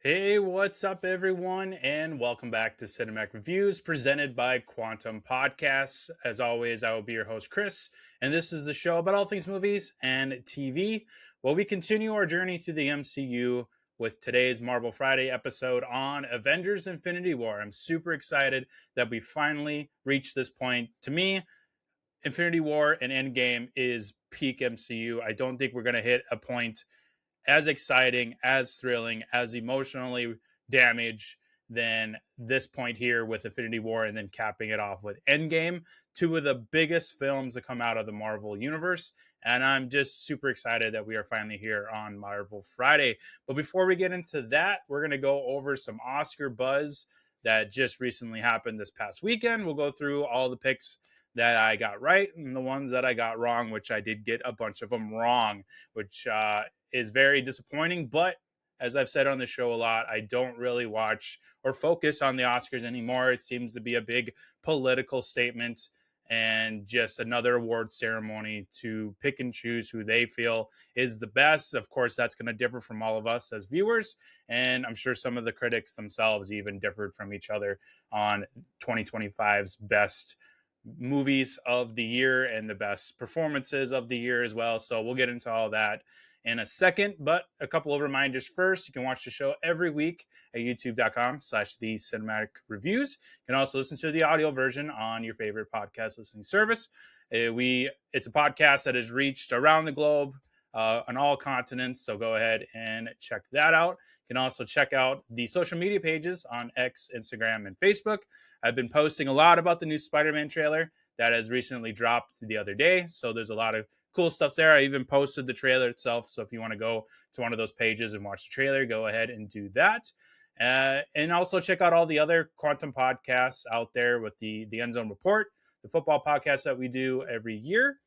Hey, what's up, everyone? And welcome back to Cinematic Reviews presented by Quantum Podcasts. As always, I will be your host, Chris, and this is the show about all things movies and TV. Well, we continue our journey through the MCU with today's Marvel Friday episode on Avengers Infinity War. I'm super excited that we finally reached this point. To me, Infinity War and Endgame is peak MCU. I don't think we're going to hit a point as exciting, as thrilling, as emotionally damaged than this point here with Infinity War and then capping it off with Endgame, two of the biggest films to come out of the Marvel universe. And I'm just super excited that we are finally here on Marvel Friday. But before we get into that, we're going to go over some Oscar buzz that just recently happened this past weekend. We'll go through all the picks that I got right and the ones that I got wrong, which I did get a bunch of them wrong, which is very disappointing. But as I've said on the show a lot, I don't really watch or focus on the Oscars anymore. It seems to be a big political statement and just another award ceremony to pick and choose who they feel is the best. Of course, that's going to differ from all of us as viewers. And I'm sure some of the critics themselves even differed from each other on 2025's best movies of the year and the best performances of the year as well. So we'll get into all that in a second, but a couple of reminders first. You can watch the show every week at youtube.com/the cinematic reviews. You can also listen to the audio version on your favorite podcast listening service. It's a podcast that has reached around the globe on all continents, so go ahead and check that out. You can also check out the social media pages on X, Instagram, and Facebook. I've been posting a lot about the new Spider-Man trailer that has recently dropped the other day, so there's a lot of cool stuff there. I even posted the trailer itself, so if you want to go to one of those pages and watch the trailer, go ahead and do that. And also check out all the other Quantum podcasts out there with the End Zone Report, the football podcast that we do every year.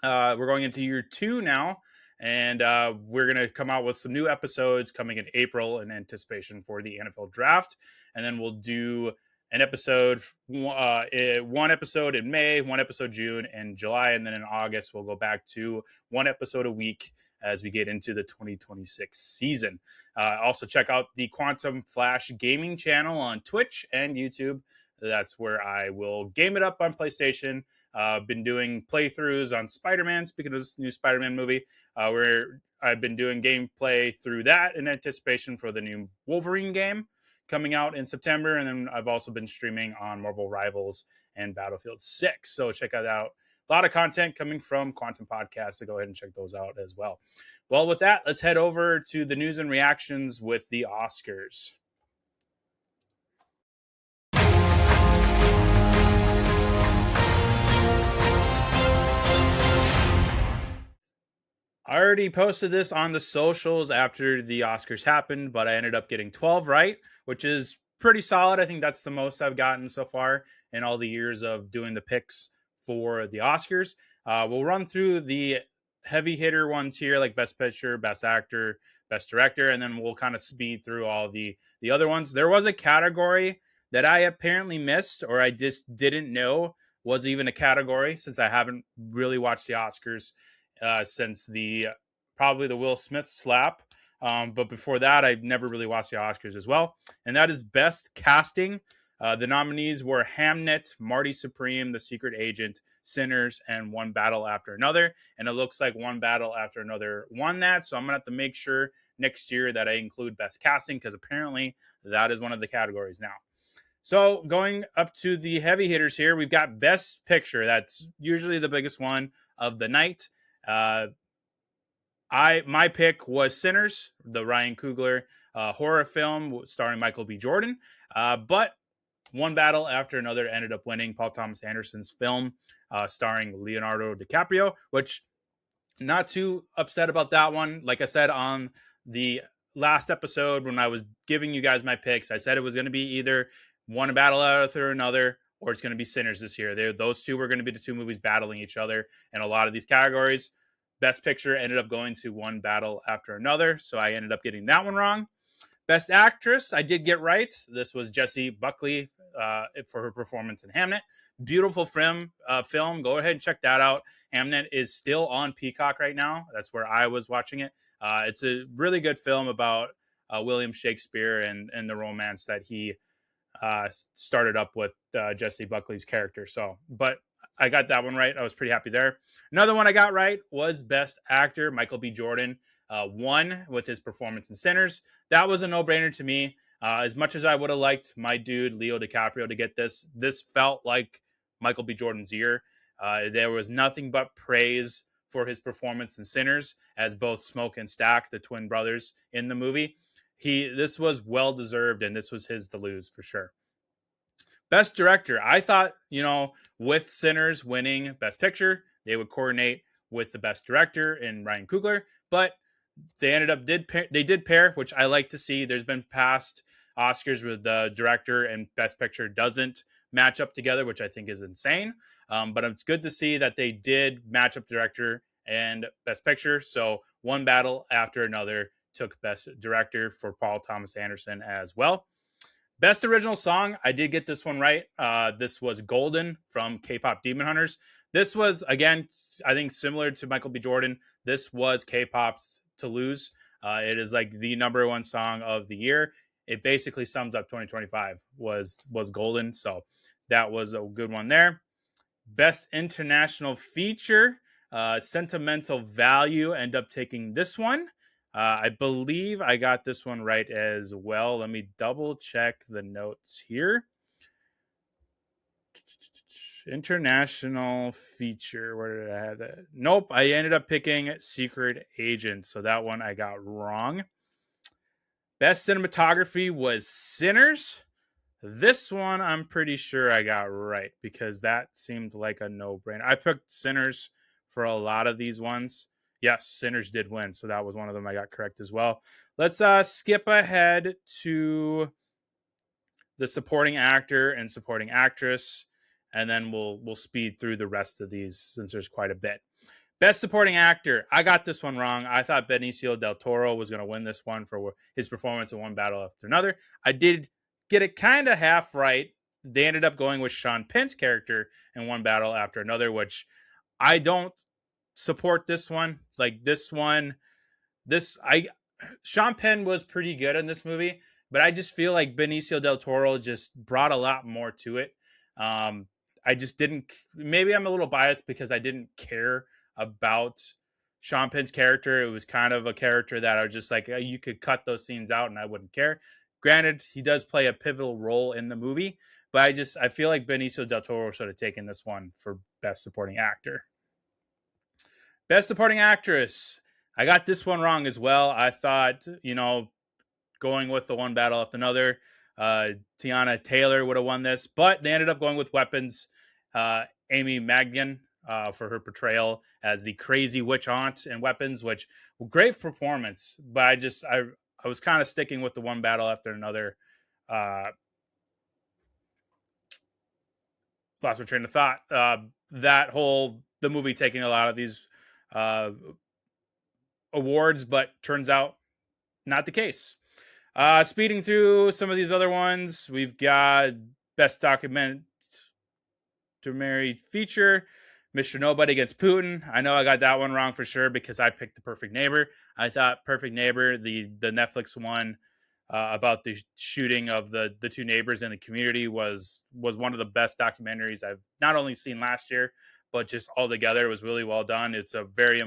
We're going into year 2 now, and we're going to come out with some new episodes coming in April in anticipation for the NFL draft. And then we'll do an episode, one episode in May, one episode June and July. And then in August, we'll go back to one episode a week as we get into the 2026 season. Also check out the Quantum Flash Gaming channel on Twitch and YouTube. That's where I will game it up on PlayStation. Been doing playthroughs on Spider-Man, speaking of this new Spider-Man movie, where I've been doing gameplay through that in anticipation for the new Wolverine game coming out in September. And then I've also been streaming on Marvel Rivals and Battlefield 6. So check that out. A lot of content coming from Quantum Podcast, so go ahead and check those out as well. Well, with that, let's head over to the news and reactions with the Oscars. I already posted this on the socials after the Oscars happened, but I ended up getting 12 right, which is pretty solid. I think that's the most I've gotten so far in all the years of doing the picks for the Oscars. We'll run through the heavy hitter ones here, like Best Picture, Best Actor, Best Director, and then we'll kind of speed through all the other ones. There was a category that I apparently missed, or I just didn't know was even a category, since I haven't really watched the Oscars since probably the Will Smith slap. But before that, I've never really watched the Oscars as well. And that is Best Casting. The nominees were Hamnet, Marty Supreme, The Secret Agent, Sinners, and One Battle After Another. And it looks like One Battle After Another won that. So I'm going to have to make sure next year that I include Best Casting, because apparently that is one of the categories now. So going up to the heavy hitters here, we've got Best Picture. That's usually the biggest one of the night. My pick was Sinners, the Ryan Coogler horror film starring Michael B. Jordan. But One Battle After Another ended up winning, Paul Thomas Anderson's film starring Leonardo DiCaprio, which not too upset about that one. Like I said on the last episode when I was giving you guys my picks, I said it was going to be either One Battle After Another or it's going to be Sinners this year. Those two were going to be the two movies battling each other in a lot of these categories. Best Picture ended up going to One Battle After Another, so I ended up getting that one wrong. Best Actress, I did get right. This was Jessie Buckley for her performance in Hamnet. Beautiful film. Go ahead and check that out. Hamnet is still on Peacock right now. That's where I was watching it. It's a really good film about William Shakespeare and the romance that he started up with Jesse Buckley's character. So, but I got that one right. I was pretty happy there. Another one I got right was Best Actor. Michael B. Jordan won with his performance in Sinners. That was a no-brainer to me. As much as I would have liked my dude Leo DiCaprio to get this felt like Michael B. Jordan's year. There was nothing but praise for his performance in Sinners as both Smoke and Stack, the twin brothers in the movie. This was well deserved, and this was his to lose for sure. Best Director, I thought, with Sinners winning Best Picture, they would coordinate with the Best Director in Ryan Coogler, but they did pair, which I like to see. There's been past Oscars where the director and Best Picture doesn't match up together, which I think is insane. But it's good to see that they did match up director and Best Picture. So one battle after another took Best Director for Paul Thomas Anderson as well. Best Original Song, I did get this one right. This was Golden from K-Pop Demon Hunters. This was, again, I think similar to Michael B. Jordan. This was K-Pop's to lose. It is like the number one song of the year. It basically sums up 2025 was Golden. So that was a good one there. Best International Feature, Sentimental Value, end up taking this one. I believe I got this one right as well. Let me double check the notes here. International Feature. Where did I have that? Nope. I ended up picking Secret Agent. So that one I got wrong. Best Cinematography was Sinners. This one I'm pretty sure I got right because that seemed like a no-brainer. I picked Sinners for a lot of these ones. Yes, Sinners did win, so that was one of them I got correct as well. Let's skip ahead to the supporting actor and supporting actress, and then we'll speed through the rest of these since there's quite a bit. Best Supporting Actor, I got this one wrong. I thought Benicio del Toro was going to win this one for his performance in One Battle After Another. I did get it kind of half right. They ended up going with Sean Penn's character in One Battle After Another, which I don't support this one. Like this one, Sean Penn was pretty good in this movie, but I just feel like Benicio del Toro just brought a lot more to it. I just didn't, maybe I'm a little biased because I didn't care about Sean Penn's character. It was kind of a character that I was just like, you could cut those scenes out and I wouldn't care. Granted, he does play a pivotal role in the movie, but I feel like Benicio del Toro should have taken this one for Best Supporting Actor. Best Supporting Actress, I got this one wrong as well. I thought, going with the One Battle After Another, Tiana Taylor would have won this, but they ended up going with Weapons, Amy Madigan, for her portrayal as the crazy witch aunt in Weapons, which great performance. But I was kind of sticking with the One Battle After Another. Lost my train of thought. The movie taking a lot of these awards, but turns out not the case. Speeding through some of these other ones, we've got Best Documentary Feature, Mr. Nobody Against Putin. I know I got that one wrong for sure because I picked The Perfect Neighbor. I thought Perfect Neighbor, the Netflix one about the shooting of the two neighbors in the community, was one of the best documentaries I've not only seen last year, but just altogether. It was really well done. It's a very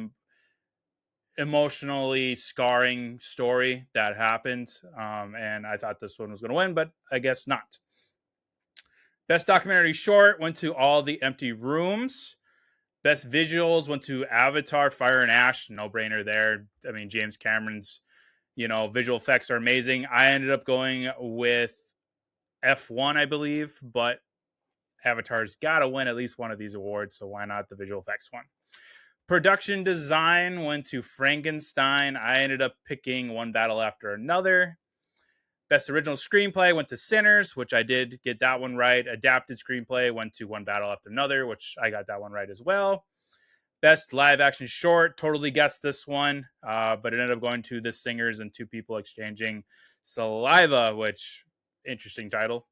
emotionally scarring story that happened, and I thought this one was going to win, but I guess not. Best Documentary Short went to All the Empty Rooms. Best Visuals went to Avatar, Fire and Ash. No-brainer there. I mean, James Cameron's, visual effects are amazing. I ended up going with F1, I believe, but Avatar's got to win at least one of these awards, so why not the visual effects one? Production Design went to Frankenstein. I ended up picking One Battle After Another. Best Original Screenplay went to Sinners, which I did get that one right. Adapted Screenplay went to One Battle After Another, which I got that one right as well. Best Live Action Short, totally guessed this one, but it ended up going to The Singers and Two People Exchanging Saliva, which, interesting title.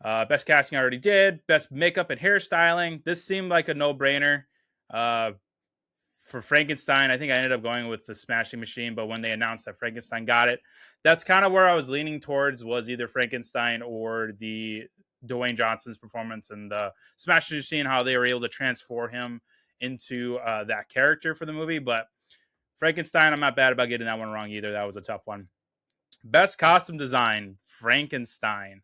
Best Casting I already did. Best Makeup and Hairstyling. This seemed like a no-brainer for Frankenstein, I think I ended up going with the Smashing Machine, but when they announced that Frankenstein got it, that's kind of where I was leaning towards, was either Frankenstein or the Dwayne Johnson's performance and the Smashing Machine, how they were able to transform him into that character for the movie. But Frankenstein, I'm not bad about getting that one wrong either. That was a tough one. Best costume design, Frankenstein.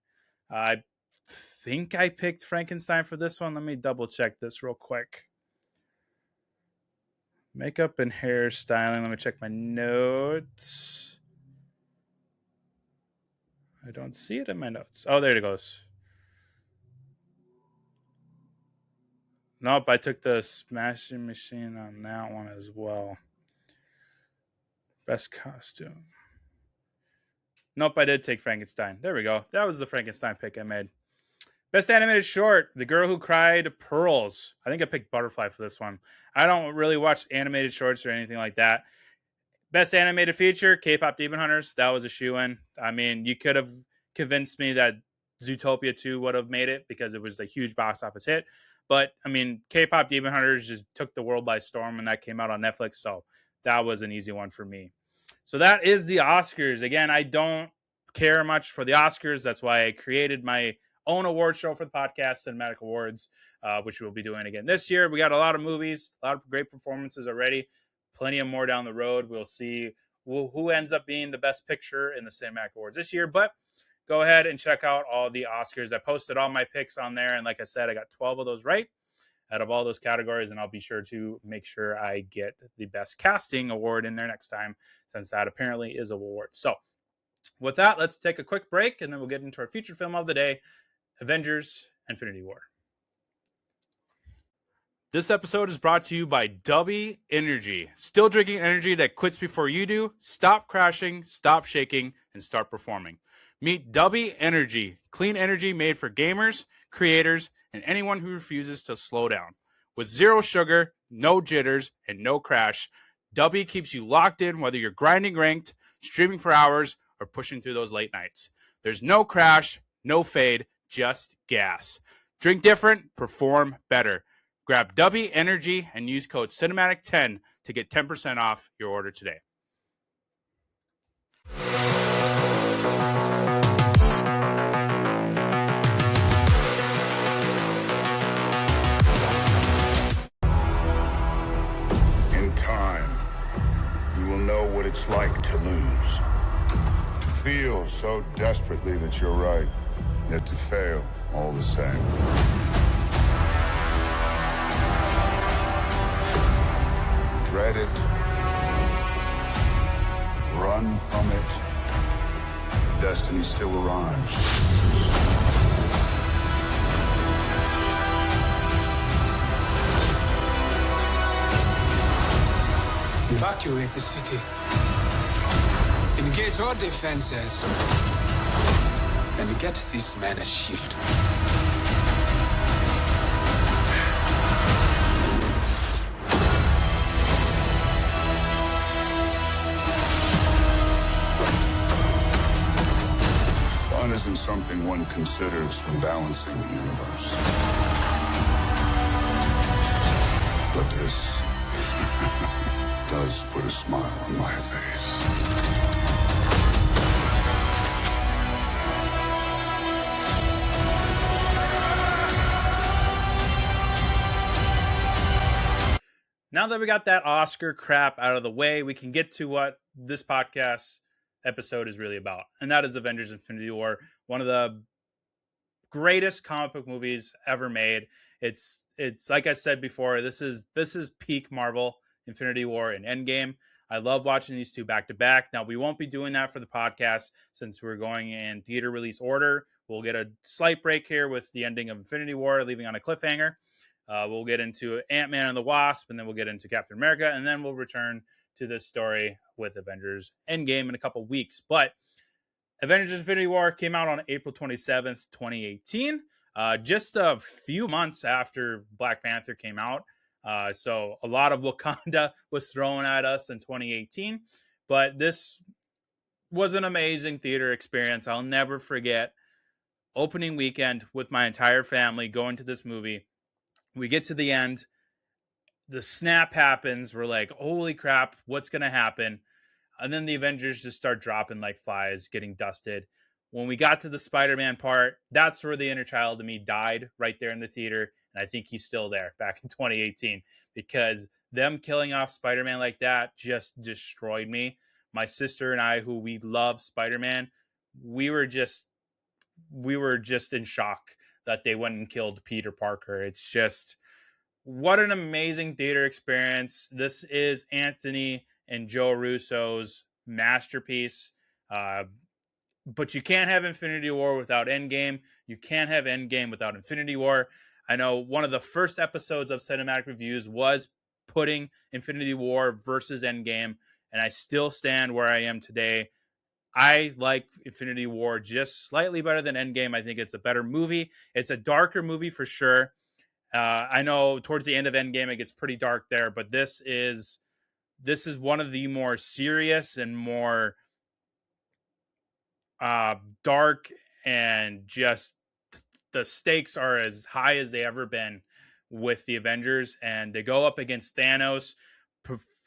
I think I picked Frankenstein for this one. Let me double check this real quick. Makeup and hairstyling. Let me check my notes. I don't see it in my notes. Oh, there it goes. Nope, I took the Smashing Machine on that one as well. Best costume. Nope, I did take Frankenstein. There we go. That was the Frankenstein pick I made. Best animated short, The Girl Who Cried Pearls. I think I picked Butterfly for this one. I don't really watch animated shorts or anything like that. Best animated feature, K-Pop Demon Hunters. That was a shoe-in. I mean, you could have convinced me that Zootopia 2 would have made it because it was a huge box office hit. But, I mean, K-Pop Demon Hunters just took the world by storm when that came out on Netflix. So that was an easy one for me. So that is the Oscars. Again, I don't care much for the Oscars. That's why I created my own award show for the podcast, Cinematic Awards, which we'll be doing again this year. We got a lot of movies, a lot of great performances already, plenty of more down the road. We'll see who ends up being the best picture in the Cinematic Awards this year. But go ahead and check out all the Oscars. I posted all my picks on there, and like I said, I got 12 of those right out of all those categories, and I'll be sure to make sure I get the Best Casting Award in there next time, since that apparently is a award. So with that, let's take a quick break, and then we'll get into our feature film of the day, Avengers: Infinity War. This episode is brought to you by Dubby Energy. Still drinking energy that quits before you do? Stop crashing, stop shaking, and start performing. Meet Dubby Energy, clean energy made for gamers, creators, and anyone who refuses to slow down. With zero sugar, no jitters, and no crash, Dubby keeps you locked in whether you're grinding ranked, streaming for hours, or pushing through those late nights. There's no crash, no fade, just gas. Drink different, perform better. Grab Dubby Energy and use code Cinematic10 to get 10% off your order today. In time, you will know what it's like to lose. To feel so desperately that you're right, yet to fail all the same. Dread it. Run from it. Destiny still arrives. Evacuate the city. Engage all defenses. And get this man a shield. Fun isn't something one considers when balancing the universe. But this does put a smile on my face. Now that we got that Oscar crap out of the way, we can get to what this podcast episode is really about. And that is Avengers: Infinity War, one of the greatest comic book movies ever made. It's like I said before, this is peak Marvel, Infinity War and Endgame. I love watching these two back to back. Now, we won't be doing that for the podcast since we're going in theater release order. We'll get a slight break here with the ending of Infinity War, leaving on a cliffhanger. We'll get into Ant-Man and the Wasp, and then we'll get into Captain America, and then we'll return to this story with Avengers Endgame in a couple weeks. But Avengers Infinity War came out on April 27th, 2018, just a few months after Black Panther came out. So a lot of Wakanda was thrown at us in 2018, but this was an amazing theater experience. I'll never forget opening weekend with my entire family going to this movie. We get to the end. the snap happens. We're like, holy crap, what's going to happen? And then the Avengers just start dropping like flies, getting dusted. When we got to the Spider-Man part, that's where the inner child of me died right there in the theater. And I think he's still there back in 2018 because them killing off Spider-Man like that just destroyed me. My sister and I, who we love Spider-Man, we were just we were just in shock that they went and killed Peter Parker. It's just what an amazing theater experience. This is Anthony and Joe Russo's masterpiece. Uh, but you can't have Infinity War without Endgame. You can't have Endgame without Infinity War. I know one of the first episodes of Cinematic Reviews was putting Infinity War versus Endgame, and I still stand where I am today. I like Infinity War just slightly better than Endgame. I think it's a better movie. It's a darker movie for sure. I know towards the end of Endgame it gets pretty dark there, but this is one of the more serious and more dark, and just the stakes are as high as they ever been with the Avengers, and they go up against Thanos.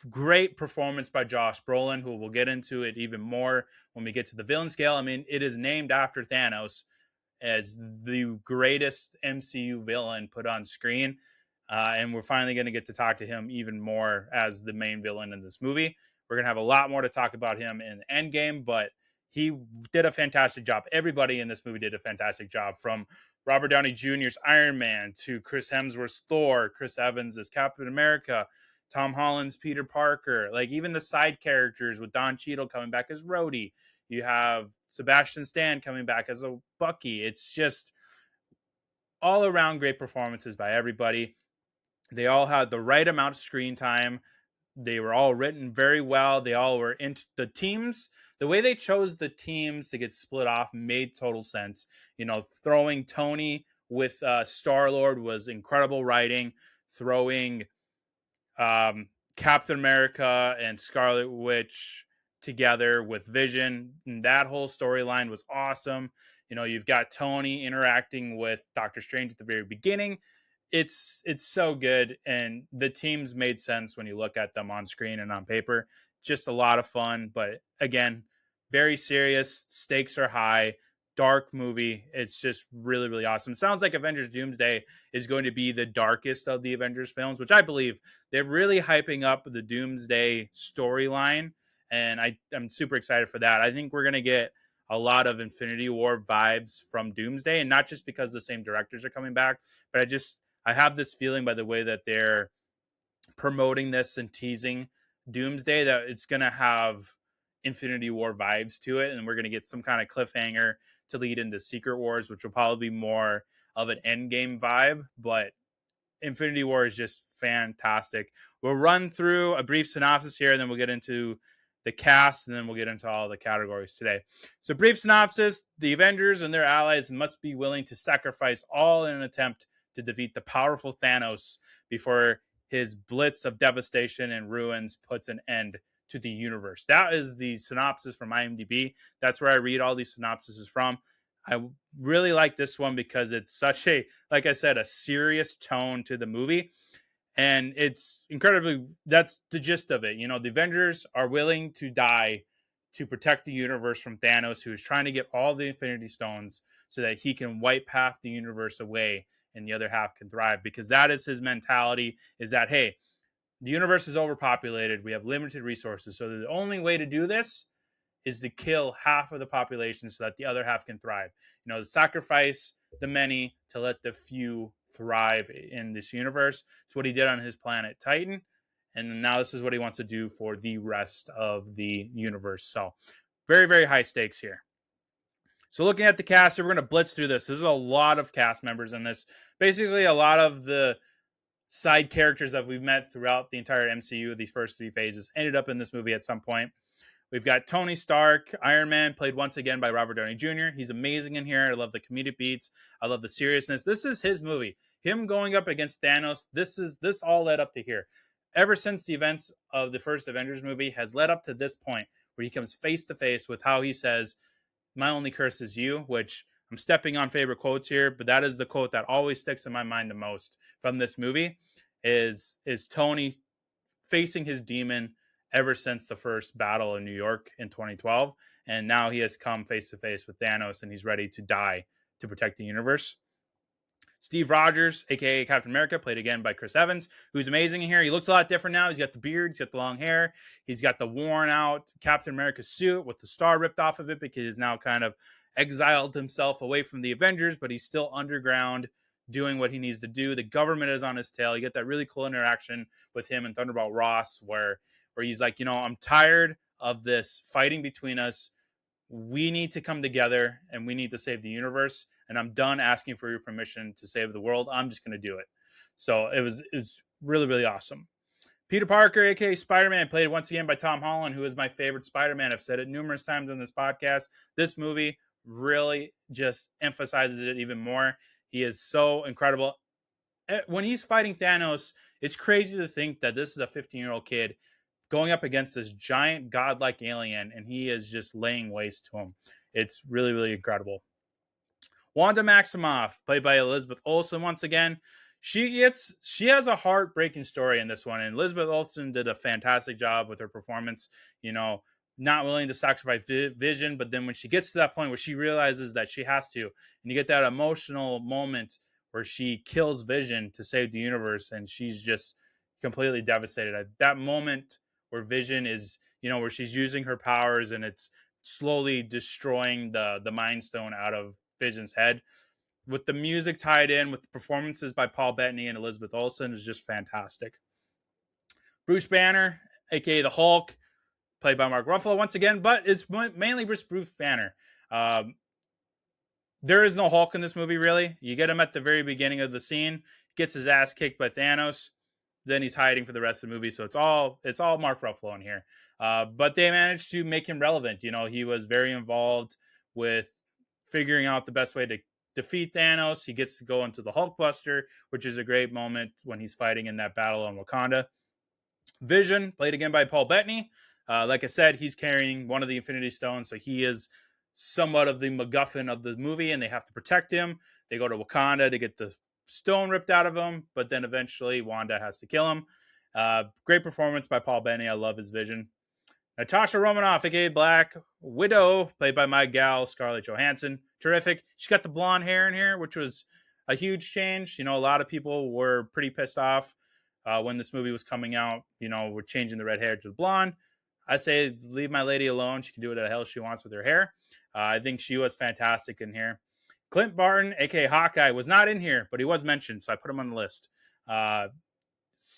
Great performance by Josh Brolin, who we'll get into it even more when we get to the villain scale. I mean, it is named after Thanos as the greatest MCU villain put on screen. And we're finally going to get to talk to him even more as the main villain in this movie. We're going to have a lot more to talk about him in Endgame, but he did a fantastic job. Everybody in this movie did a fantastic job, from Robert Downey Jr.'s Iron Man to Chris Hemsworth's Thor, Chris Evans as Captain America, Tom Holland's Peter Parker, like even the side characters with Don Cheadle coming back as Rhodey. You have Sebastian Stan coming back as a Bucky. It's just all around great performances by everybody. They all had the right amount of screen time. They were all written very well. They all were into the teams. The way they chose the teams to get split off made total sense. You know, throwing Tony with Star-Lord was incredible writing. Throwing Captain America and Scarlet Witch together with Vision, and that whole storyline was awesome. You know, you've got Tony interacting with Doctor Strange at the very beginning. It's so good, and the teams made sense when you look at them on screen and on paper. Just a lot of fun, but again, very serious. Stakes are high. Dark movie. It's just really, really awesome. It sounds like Avengers Doomsday is going to be the darkest of the Avengers films, which I believe. They're really hyping up the Doomsday storyline, and I'm super excited for that. I think we're going to get a lot of Infinity War vibes from Doomsday, and not just because the same directors are coming back, but I have this feeling by the way that they're promoting this and teasing Doomsday that it's going to have Infinity War vibes to it, and we're going to get some kind of cliffhanger to lead into Secret Wars, which will probably be more of an Endgame vibe. But Infinity War is just fantastic. We'll run through a brief synopsis here, and then we'll get into the cast, and then we'll get into all the categories today. So, brief synopsis: the Avengers and their allies must be willing to sacrifice all in an attempt to defeat the powerful Thanos before his blitz of devastation and ruins puts an end to the universe. That is the synopsis from IMDb. That's where I read all these synopses from. I really like this one because it's such a, like I said, a serious tone to the movie. And it's incredibly, that's the gist of it. You know, the Avengers are willing to die to protect the universe from Thanos, who is trying to get all the Infinity Stones so that he can wipe half the universe away and the other half can thrive. Because that is his mentality, is that, hey, the universe is overpopulated. We have limited resources. So the only way to do this is to kill half of the population so that the other half can thrive. You know, sacrifice the many to let the few thrive in this universe. It's what he did on his planet Titan. And now this is what he wants to do for the rest of the universe. So very, very high stakes here. So looking at the cast, we're going to blitz through this. There's a lot of cast members in this. Basically, a lot of the side characters that we've met throughout the entire MCU, these first three phases, ended up in this movie at some point. We've got Tony Stark, Iron Man, played once again by Robert Downey Jr. He's amazing in here. I love the comedic beats. I love the seriousness. This is his movie. Him going up against Thanos, this all led up to here. Ever since the events of the first Avengers movie has led up to this point where he comes face to face with how he says, "My only curse is you," which I'm stepping on favorite quotes here, but that is the quote that always sticks in my mind the most from this movie. is Tony facing his demon ever since the first battle in New York in 2012, and now he has come face to face with Thanos, and he's ready to die to protect the universe. Steve Rogers, aka Captain America, played again by Chris Evans, who's amazing in here. He looks a lot different now. He's got the beard, he's got the long hair, he's got the worn out Captain America suit with the star ripped off of it because he's now kind of exiled himself away from the Avengers, but he's still underground doing what he needs to do. The government is on his tail. You get that really cool interaction with him and Thunderbolt Ross where he's like, I'm tired of this fighting between us. We need to come together and we need to save the universe. And I'm done asking for your permission to save the world. I'm just going to do it. So it was really, really awesome. Peter Parker, aka Spider-Man, played once again by Tom Holland, who is my favorite Spider-Man. I've said it numerous times on this podcast. This movie really just emphasizes it even more. He is so incredible. When he's fighting Thanos, it's crazy to think that this is a 15-year-old kid going up against this giant godlike alien, and he is just laying waste to him. It's really, really incredible. Wanda Maximoff, played by Elizabeth Olsen once again. She has a heartbreaking story in this one, and Elizabeth Olsen did a fantastic job with her performance. Not willing to sacrifice Vision, but then when she gets to that point where she realizes that she has to, and you get that emotional moment where she kills Vision to save the universe, and she's just completely devastated. At that moment where Vision is, where she's using her powers and it's slowly destroying the Mind Stone out of Vision's head, with the music tied in with the performances by Paul Bettany and Elizabeth Olsen, is just fantastic. Bruce Banner, aka the Hulk, played by Mark Ruffalo once again, but it's mainly Bruce Banner. There is no Hulk in this movie, really. You get him at the very beginning of the scene, gets his ass kicked by Thanos, then he's hiding for the rest of the movie. So it's all Mark Ruffalo in here. But they managed to make him relevant. He was very involved with figuring out the best way to defeat Thanos. He gets to go into the Hulkbuster, which is a great moment when he's fighting in that battle on Wakanda. Vision, played again by Paul Bettany. Like I said, he's carrying one of the Infinity Stones, so he is somewhat of the MacGuffin of the movie, and they have to protect him. They go to Wakanda to get the stone ripped out of him, but then eventually Wanda has to kill him. Great performance by Paul Bettany. I love his Vision. Natasha Romanoff, aka Black Widow, played by my gal Scarlett Johansson. Terrific. She's got the blonde hair in here, which was a huge change. A lot of people were pretty pissed off when this movie was coming out. We're changing the red hair to the blonde. I say leave my lady alone. She can do what the hell she wants with her hair. I think she was fantastic in here. Clint Barton, aka Hawkeye, was not in here, but he was mentioned, so I put him on the list.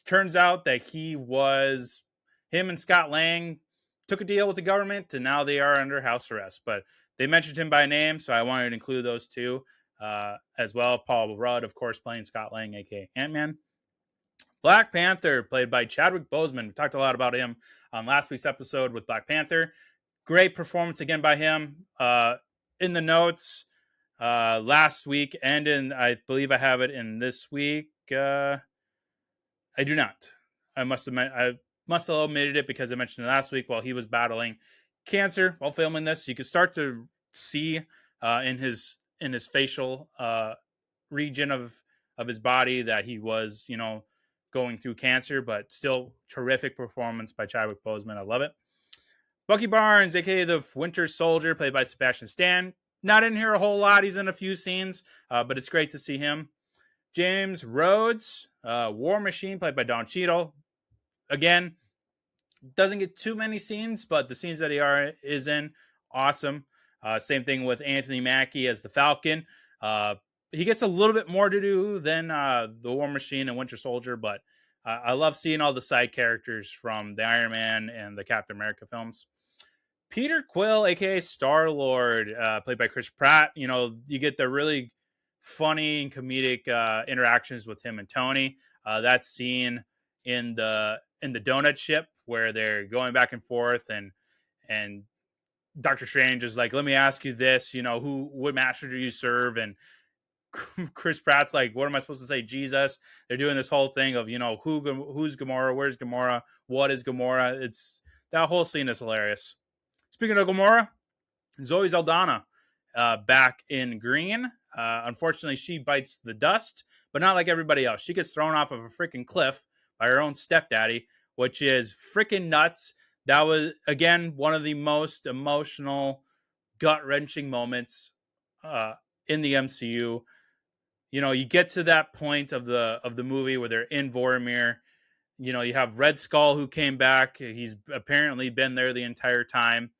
Turns out that him and Scott Lang took a deal with the government, and now they are under house arrest. But they mentioned him by name, so I wanted to include those two as well. Paul Rudd, of course, playing Scott Lang, aka Ant-Man. Black Panther, played by Chadwick Boseman. We talked a lot about him on last week's episode with Black Panther. Great performance again by him. In the notes last week, and I believe I have it in this week. I do not. I must have omitted it because I mentioned it last week while he was battling cancer while filming this. You could start to see in his facial region of his body that he was, going through cancer, but still terrific performance by Chadwick Boseman. I love it. Bucky Barnes, aka the Winter Soldier, played by Sebastian Stan. Not in here a whole lot. He's in a few scenes, but it's great to see him. James Rhodes, War Machine, played by Don Cheadle. Again, doesn't get too many scenes, but the scenes that he is in, awesome. Same thing with Anthony Mackie as the Falcon. He gets a little bit more to do than the War Machine and Winter Soldier, but I love seeing all the side characters from the Iron Man and the Captain America films. Peter Quill, aka Star-Lord, played by Chris Pratt. You get the really funny and comedic interactions with him and Tony. That scene in the donut ship where they're going back and forth, and Doctor Strange is like, "Let me ask you this, what master do you serve?" And Chris Pratt's like, "What am I supposed to say? Jesus." They're doing this whole thing of, who's Gamora, where's Gamora, what is Gamora? That whole scene is hilarious. Speaking of Gamora, Zoe Saldana back in green. Unfortunately, she bites the dust, but not like everybody else. She gets thrown off of a freaking cliff by her own stepdaddy, which is freaking nuts. That was, again, one of the most emotional, gut wrenching moments uh, in the MCU. You know, you get to that point of the movie where they're in Vormir. You know, you have Red Skull who came back. He's apparently been there the entire time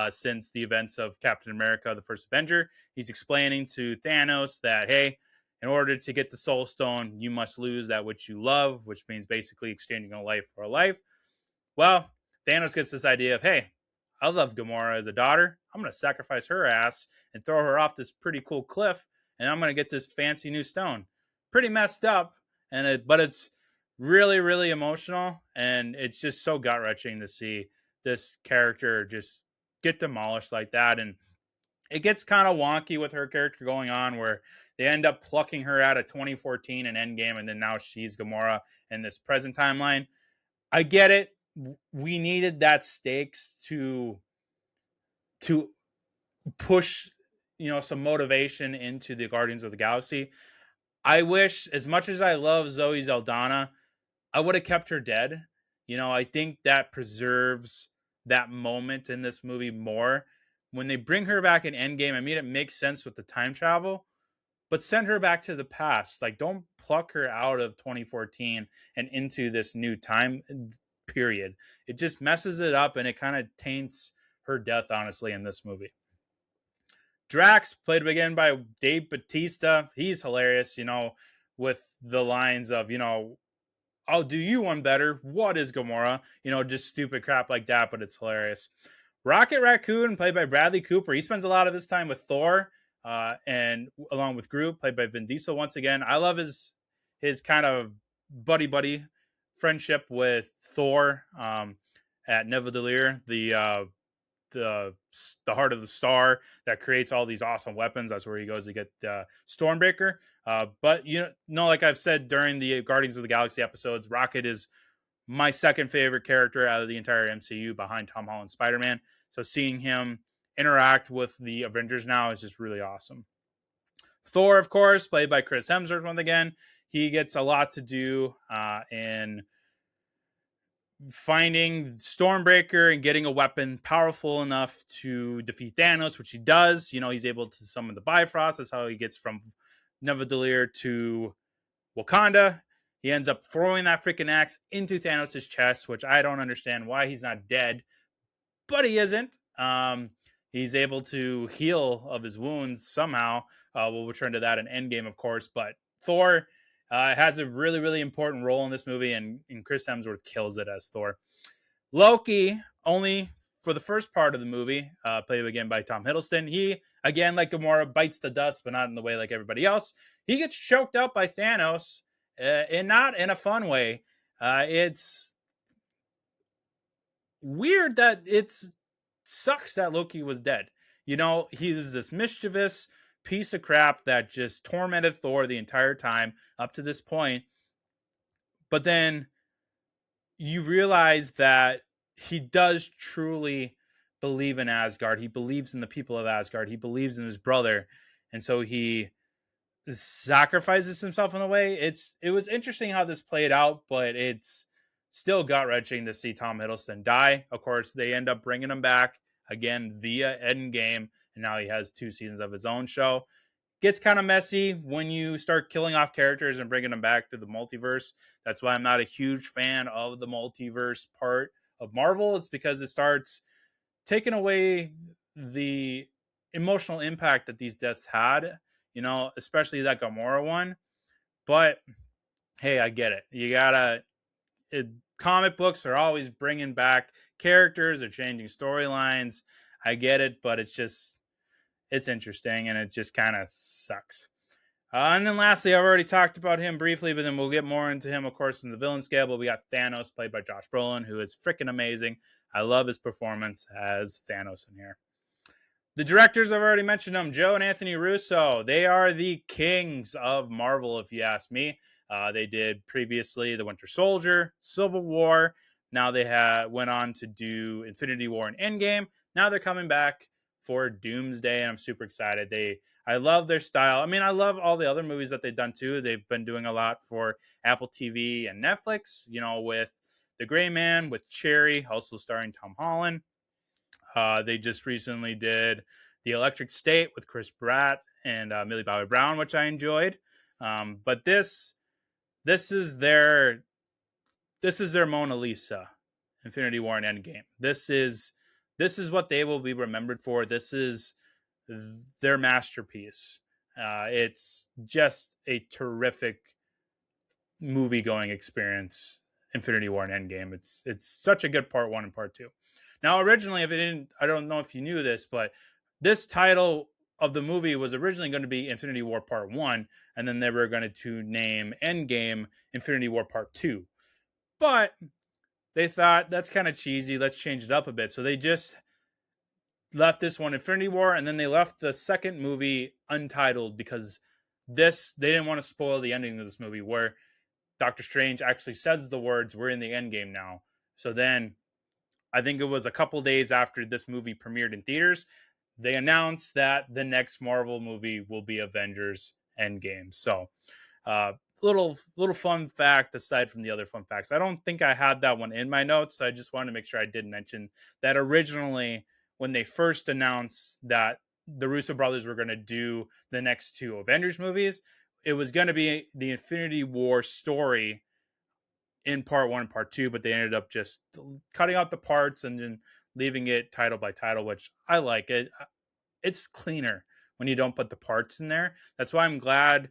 since the events of Captain America, the first Avenger. He's explaining to Thanos that, hey, in order to get the Soul Stone, you must lose that which you love, which means basically exchanging a life for a life. Well, Thanos gets this idea of, hey, I love Gamora as a daughter. I'm going to sacrifice her ass and throw her off this pretty cool cliff, and I'm going to get this fancy new stone. Pretty messed up, but it's really, really emotional, and it's just so gut wrenching to see this character just get demolished like that. And it gets kind of wonky with her character going on, where they end up plucking her out of 2014 and Endgame, and then now she's Gamora in this present timeline. I get it. We needed that stakes to push, some motivation into the Guardians of the Galaxy. I wish, as much as I love Zoe Saldana, I would have kept her dead. I think that preserves that moment in this movie more. When they bring her back in Endgame, I mean, it makes sense with the time travel, but send her back to the past. Like, don't pluck her out of 2014 and into this new time period. It just messes it up, and it kind of taints her death, honestly, in this movie. Drax, played again by Dave Bautista. He's hilarious, with the lines of, I'll do you one better. What is Gamora? Just stupid crap like that, but it's hilarious. Rocket Raccoon, played by Bradley Cooper. He spends a lot of his time with Thor, and along with Groot, played by Vin Diesel once again. I love his kind of buddy friendship with Thor at Nidavellir, the heart of the star that creates all these awesome weapons. That's where he goes to get Stormbreaker. But like I've said during the Guardians of the Galaxy episodes, Rocket is my second favorite character out of the entire MCU behind Tom Holland's Spider-Man. So seeing him interact with the Avengers now is just really awesome. Thor, of course, played by Chris Hemsworth once again. He gets a lot to do in finding Stormbreaker and getting a weapon powerful enough to defeat Thanos, which he does. He's able to summon the Bifrost. That's how he gets from Nidavellir to Wakanda. He ends up throwing that freaking axe into Thanos' chest, which I don't understand why he's not dead, but he isn't. He's able to heal of his wounds somehow. We'll return to that in Endgame, of course, but Thor has a really, really important role in this movie, and Chris Hemsworth kills it as Thor. Loki, only for the first part of the movie, played again by Tom Hiddleston. He, again, like Gamora, bites the dust, but not in the way like everybody else. He gets choked out by Thanos, and not in a fun way. It's weird that it sucks that Loki was dead. He was this mischievous piece of crap that just tormented Thor the entire time up to this point. But then you realize that he does truly believe in Asgard. He believes in the people of Asgard. He believes in his brother. And so he sacrifices himself in a way. It was interesting how this played out, but it's still gut-wrenching to see Tom Hiddleston die. Of course, they end up bringing him back again via Endgame, and now he has 2 seasons of his own show. Gets kind of messy when you start killing off characters and bringing them back through the multiverse. That's why I'm not a huge fan of the multiverse part of Marvel. It's because it starts taking away the emotional impact that these deaths had, especially that Gamora one. But hey, I get it. Comic books are always bringing back characters or changing storylines. I get it, but it's interesting, and it just kind of sucks. And then lastly, I've already talked about him briefly, but then we'll get more into him, of course, in the villain scale. But we got Thanos, played by Josh Brolin, who is freaking amazing. I love his performance as Thanos in here. The directors, I've already mentioned them, Joe and Anthony Russo. They are the kings of Marvel, if you ask me. They did previously The Winter Soldier, Civil War. Now they went on to do Infinity War and Endgame. Now they're coming back for Doomsday, and I'm super excited. I love their style. I mean, I love all the other movies that they've done too. They've been doing a lot for Apple TV and Netflix, with The Gray Man, with Cherry, also starring Tom Holland. They just recently did The Electric State with Chris Pratt and Millie Bobby Brown, which I enjoyed. But this is their Mona Lisa, Infinity War and Endgame. This is what they will be remembered for. This is their masterpiece. It's just a terrific movie going experience. Infinity War and Endgame. It's such a good part 1 and part 2. Now, originally, I don't know if you knew this, but this title of the movie was originally going to be Infinity War Part 1, and then they were going to name Endgame Infinity War Part 2. But they thought that's kind of cheesy. Let's change it up a bit. So they just left this one Infinity War, and then they left the second movie untitled because they didn't want to spoil the ending of this movie where Doctor Strange actually says the words, "We're in the end game now." So then I think it was a couple days after this movie premiered in theaters, they announced that the next Marvel movie will be Avengers Endgame. So little fun fact aside from the other fun facts. I don't think I had that one in my notes. So I just wanted to make sure I did mention that originally when they first announced that the Russo brothers were going to do the next 2 Avengers movies, it was going to be the Infinity War story in part 1 and part 2, but they ended up just cutting out the parts and then leaving it title by title, which I like. It's cleaner when you don't put the parts in there. That's why I'm glad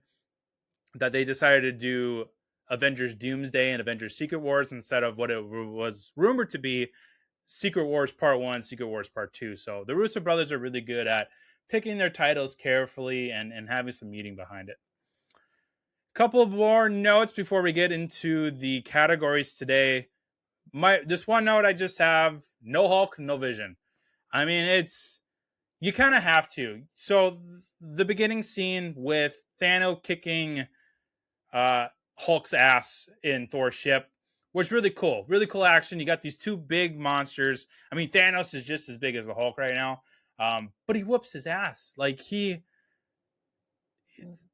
that they decided to do Avengers Doomsday and Avengers Secret Wars instead of what it was rumored to be Secret Wars Part 1, Secret Wars Part 2. So the Russo brothers are really good at picking their titles carefully and having some meaning behind it. Couple more notes before we get into the categories today. This one note I just have: no Hulk, no Vision. I mean, you kind of have to. So the beginning scene with Thanos kicking Hulk's ass in Thor's ship was really cool. Really cool action. You got these 2 big monsters. I mean, Thanos is just as big as the Hulk right now, but he whoops his ass. Like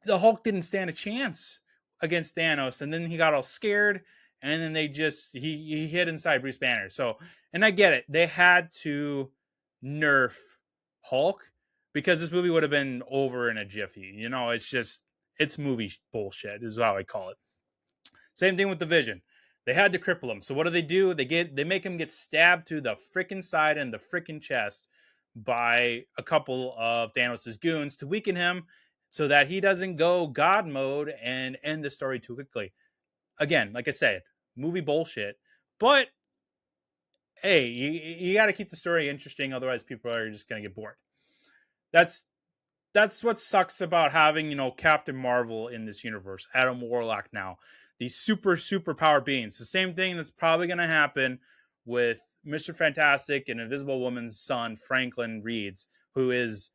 the Hulk didn't stand a chance against Thanos, and then he got all scared, and then he hid inside Bruce Banner. So, and I get it, they had to nerf Hulk because this movie would have been over in a jiffy. It's movie bullshit is how I call it. Same thing with the Vision. They had to cripple him. So what do? They make him get stabbed through the freaking side and the freaking chest by a couple of Thanos' goons to weaken him so that he doesn't go God mode and end the story too quickly. Again, like I said, movie bullshit. But hey, you got to keep the story interesting. Otherwise, people are just going to get bored. That's what sucks about having, Captain Marvel in this universe. Adam Warlock now. These super power beings. The same thing that's probably going to happen with Mr. Fantastic and Invisible Woman's son, Franklin Reeds, who is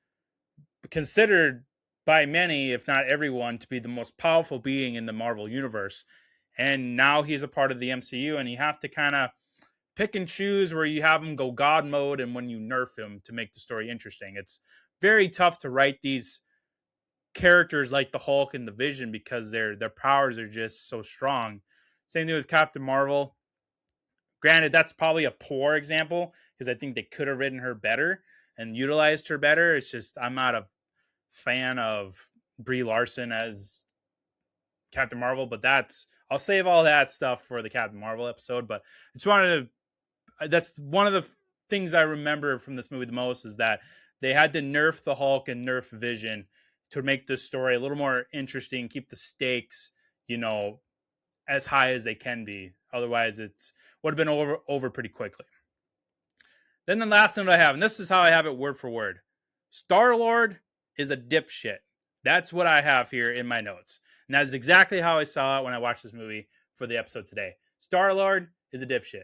considered by many, if not everyone, to be the most powerful being in the Marvel universe. And now he's a part of the MCU, and you have to kind of pick and choose where you have him go God mode and when you nerf him to make the story interesting. It's very tough to write these characters like the Hulk and the Vision because their powers are just so strong. Same thing with Captain Marvel. Granted, that's probably a poor example because I think they could have written her better and utilized her better. It's just I'm not a fan of Brie Larson as Captain Marvel, but I'll save all that stuff for the Captain Marvel episode. But I just wanted to. That's one of the things I remember from this movie the most is that they had to nerf the Hulk and nerf Vision to make this story a little more interesting, keep the stakes, as high as they can be. Otherwise, it would have been over pretty quickly. Then the last note I have, and this is how I have it word for word. Star-Lord is a dipshit. That's what I have here in my notes. And that is exactly how I saw it when I watched this movie for the episode today. Star-Lord is a dipshit.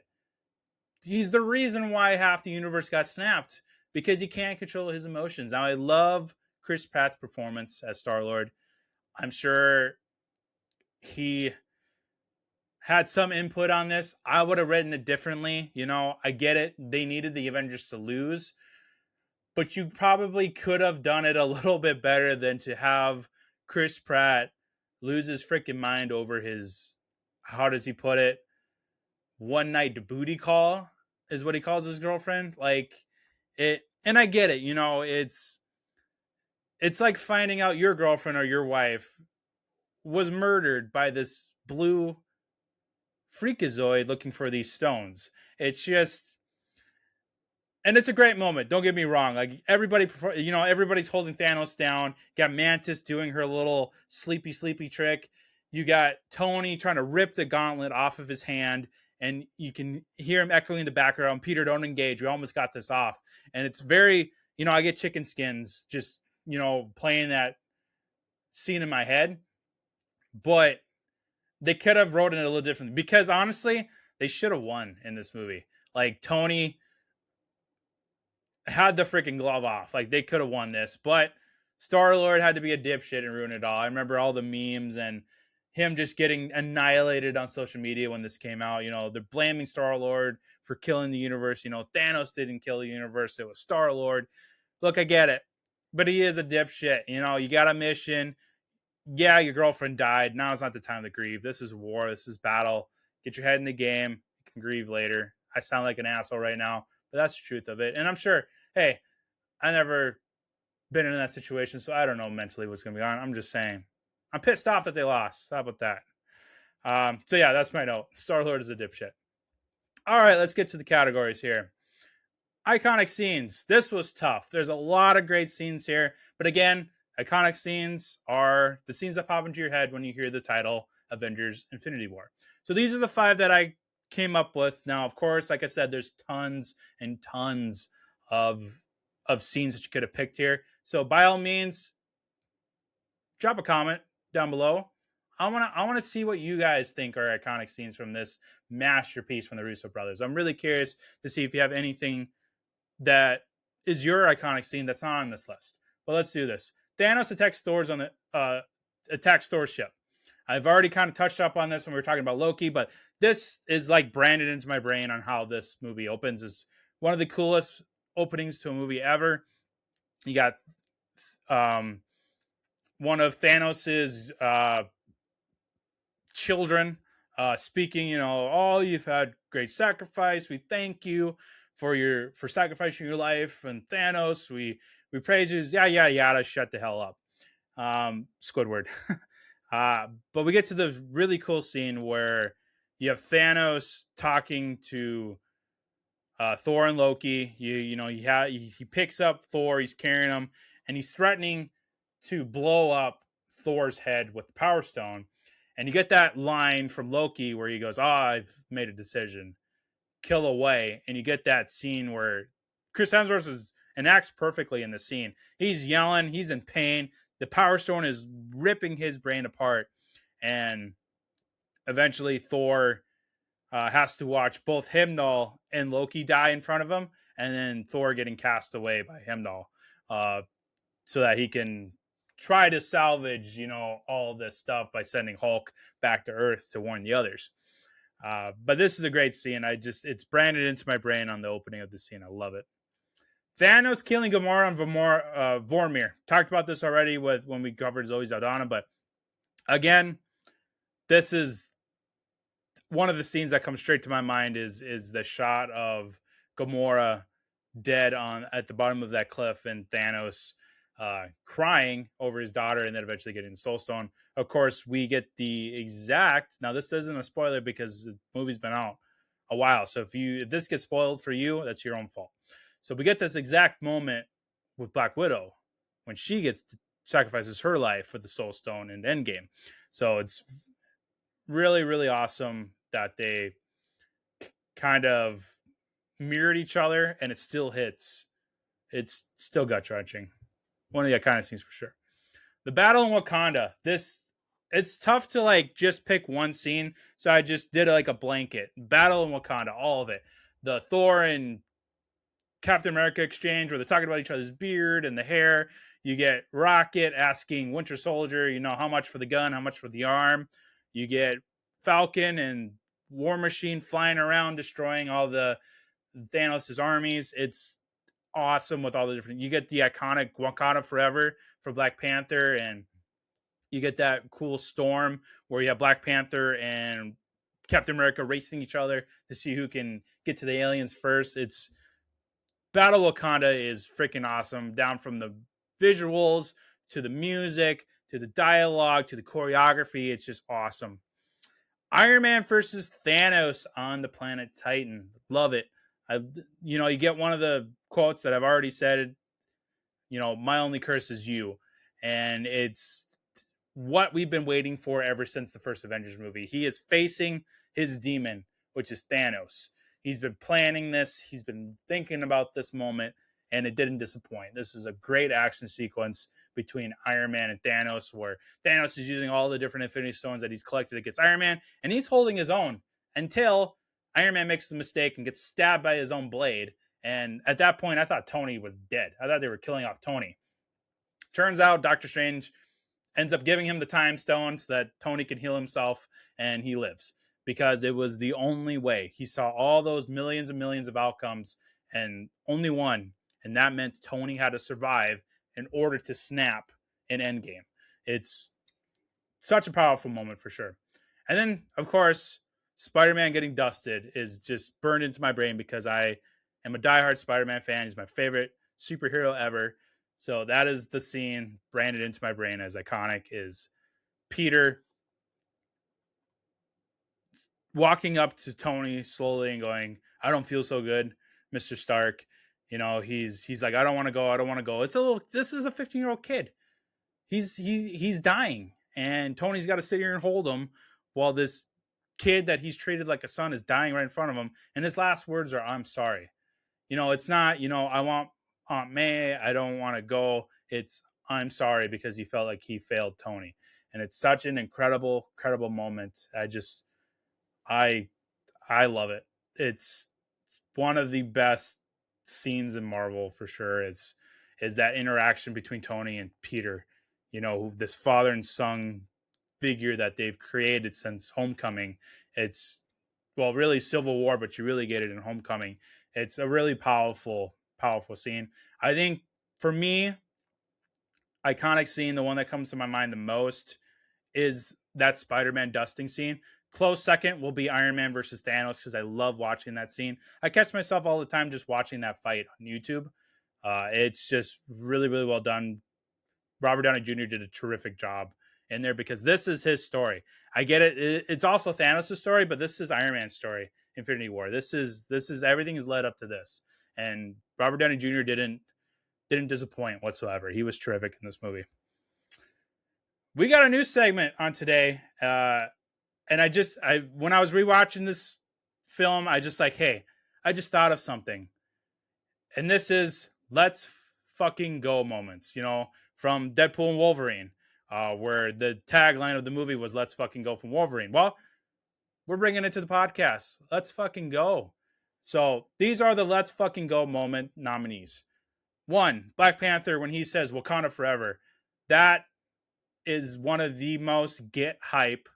He's the reason why half the universe got snapped, because he can't control his emotions. Now, I love Chris Pratt's performance as Star-Lord. I'm sure he had some input on this. I would have written it differently. I get it. They needed the Avengers to lose. but you probably could have done it a little bit better than to have Chris Pratt lose his freaking mind over his, how does he put it, one night booty call is what he calls his girlfriend. Like it, and I get it, it's like finding out your girlfriend or your wife was murdered by this blue freakazoid looking for these stones. It's just, and it's a great moment. Don't get me wrong. Like everybody, everybody's holding Thanos down. You got Mantis doing her little sleepy trick. You got Tony trying to rip the gauntlet off of his hand, and you can hear him echoing in the background. Peter, don't engage. We almost got this off. And it's very, I get chicken skins just, playing that scene in my head. But they could have wrote it a little differently, because honestly, they should have won in this movie. Like Tony had the freaking glove off. Like they could have won this, but Star-Lord had to be a dipshit and ruin it all. I remember all the memes and him just getting annihilated on social media when this came out. They're blaming Star-Lord for killing the universe. Thanos didn't kill the universe. It was Star-Lord. Look, I get it, but he is a dipshit. You got a mission. Yeah, your girlfriend died. Now is not the time to grieve. This is war. This is battle. Get your head in the game. You can grieve later. I sound like an asshole right now, but that's the truth of it. And I'm sure, hey, I never been in that situation, so I don't know mentally what's going to be on. I'm just saying. I'm pissed off that they lost. How about that? So yeah, that's my note. Star-Lord is a dipshit. All right, let's get to the categories here. Iconic scenes. This was tough. There's a lot of great scenes here, but again, iconic scenes are the scenes that pop into your head when you hear the title Avengers Infinity War. So these are the 5 that I came up with. Now, of course, like I said, there's tons and tons of scenes that you could have picked here. So by all means, drop a comment down below. I want to see what you guys think are iconic scenes from this masterpiece from the Russo brothers. I'm really curious to see if you have anything that is your iconic scene that's not on this list. But let's do this. Thanos attacks Thor's ship. I've already kind of touched up on this when we were talking about Loki, but this is like branded into my brain on how this movie opens. Is one of the coolest openings to a movie ever. You got one of Thanos's children speaking, oh, you've had great sacrifice. We thank you for sacrificing your life. And Thanos, we praise you. Yada. Shut the hell up. Squidward. But we get to the really cool scene where you have Thanos talking to Thor and Loki. He picks up Thor. He's carrying him, and he's threatening to blow up Thor's head with the Power Stone. And you get that line from Loki where he goes, I've made a decision. Kill away. And you get that scene where Chris Hemsworth enacts perfectly in the scene. He's yelling. He's in pain. The Power Stone is ripping his brain apart. And eventually Thor has to watch both Heimdall and Loki die in front of him. And then Thor getting cast away by Heimdall so that he can try to salvage, all this stuff by sending Hulk back to Earth to warn the others. But this is a great scene. It's branded into my brain on the opening of the scene. I love it. Thanos killing Gamora and Vormir. Talked about this already when we covered Zoe Saldana, but again, this is one of the scenes that comes straight to my mind is the shot of Gamora dead at the bottom of that cliff and Thanos crying over his daughter and then eventually getting the Soul Stone. Of course, we get the exact, now this isn't a spoiler because the movie's been out a while. So if this gets spoiled for you, that's your own fault. So we get this exact moment with Black Widow when she sacrifices her life for the Soul Stone in Endgame. So it's really, really awesome that they kind of mirrored each other and it still hits. It's still gut-wrenching. One of the iconic scenes for sure. The battle in Wakanda. It's tough to just pick one scene, so I just did a blanket. Battle in Wakanda, all of it. The Thor and Captain America exchange where they're talking about each other's beard and the hair. You get Rocket asking Winter Soldier, how much for the gun, how much for the arm. You get Falcon and War Machine flying around, destroying all the Thanos' armies. It's awesome with all the different. You get the iconic Wakanda Forever for Black Panther, and you get that cool storm where you have Black Panther and Captain America racing each other to see who can get to the aliens first. It's Battle Wakanda is freaking awesome, down from the visuals to the music to the dialogue to the choreography. It's just awesome. Iron Man versus Thanos on the planet Titan. Love it. You get one of the quotes that I've already said. My only curse is you, and it's what we've been waiting for ever since the first Avengers movie. He is facing his demon, which is Thanos. He's been planning this. He's been thinking about this moment, and it didn't disappoint. This is a great action sequence between Iron Man and Thanos, where Thanos is using all the different Infinity Stones that he's collected against Iron Man, and he's holding his own until Iron Man makes the mistake and gets stabbed by his own blade. And at that point, I thought Tony was dead. I thought they were killing off Tony. Turns out Doctor Strange ends up giving him the time stone so that Tony can heal himself, and he lives because it was the only way. He saw all those millions and millions of outcomes and only one, and that meant Tony had to survive in order to snap in Endgame. It's such a powerful moment for sure. And then, of course, Spider-Man getting dusted is just burned into my brain because I am a diehard Spider-Man fan. He's my favorite superhero ever. So that is the scene branded into my brain as iconic, is Peter walking up to Tony slowly and going, "I don't feel so good, Mr. Stark." He's like, "I don't want to go. I don't want to go." This is a 15-year-old kid. He's dying, and Tony's got to sit here and hold him while this kid that he's treated like a son is dying right in front of him. And his last words are, "I'm sorry." It's not, I want Aunt May, I don't want to go. It's, "I'm sorry," because he felt like he failed Tony. And it's such an incredible moment. I love it. It's one of the best scenes in Marvel for sure. Is that interaction between Tony and Peter, this father and son figure that they've created since Homecoming. It's, well, really Civil War, but you really get it in Homecoming. It's a really powerful scene. I think for me, iconic scene, the one that comes to my mind the most is that Spider-Man dusting scene. Close second will be Iron Man versus Thanos because I love watching that scene. I catch myself all the time just watching that fight on YouTube. It's just really, really well done. Robert Downey Jr. did a terrific job in there because this is his story. I get it. It's also Thanos' story, but this is Iron Man's story, Infinity War. This is everything is led up to this. And Robert Downey Jr. didn't disappoint whatsoever. He was terrific in this movie. We got a new segment on today. And when I was rewatching this film, I just thought of something. And this is let's fucking go moments, from Deadpool and Wolverine, where the tagline of the movie was "Let's fucking go" from Wolverine. Well, we're bringing it to the podcast. Let's fucking go. So these are the let's fucking go moment nominees. 1, Black Panther, when he says Wakanda forever. That is one of the most get hype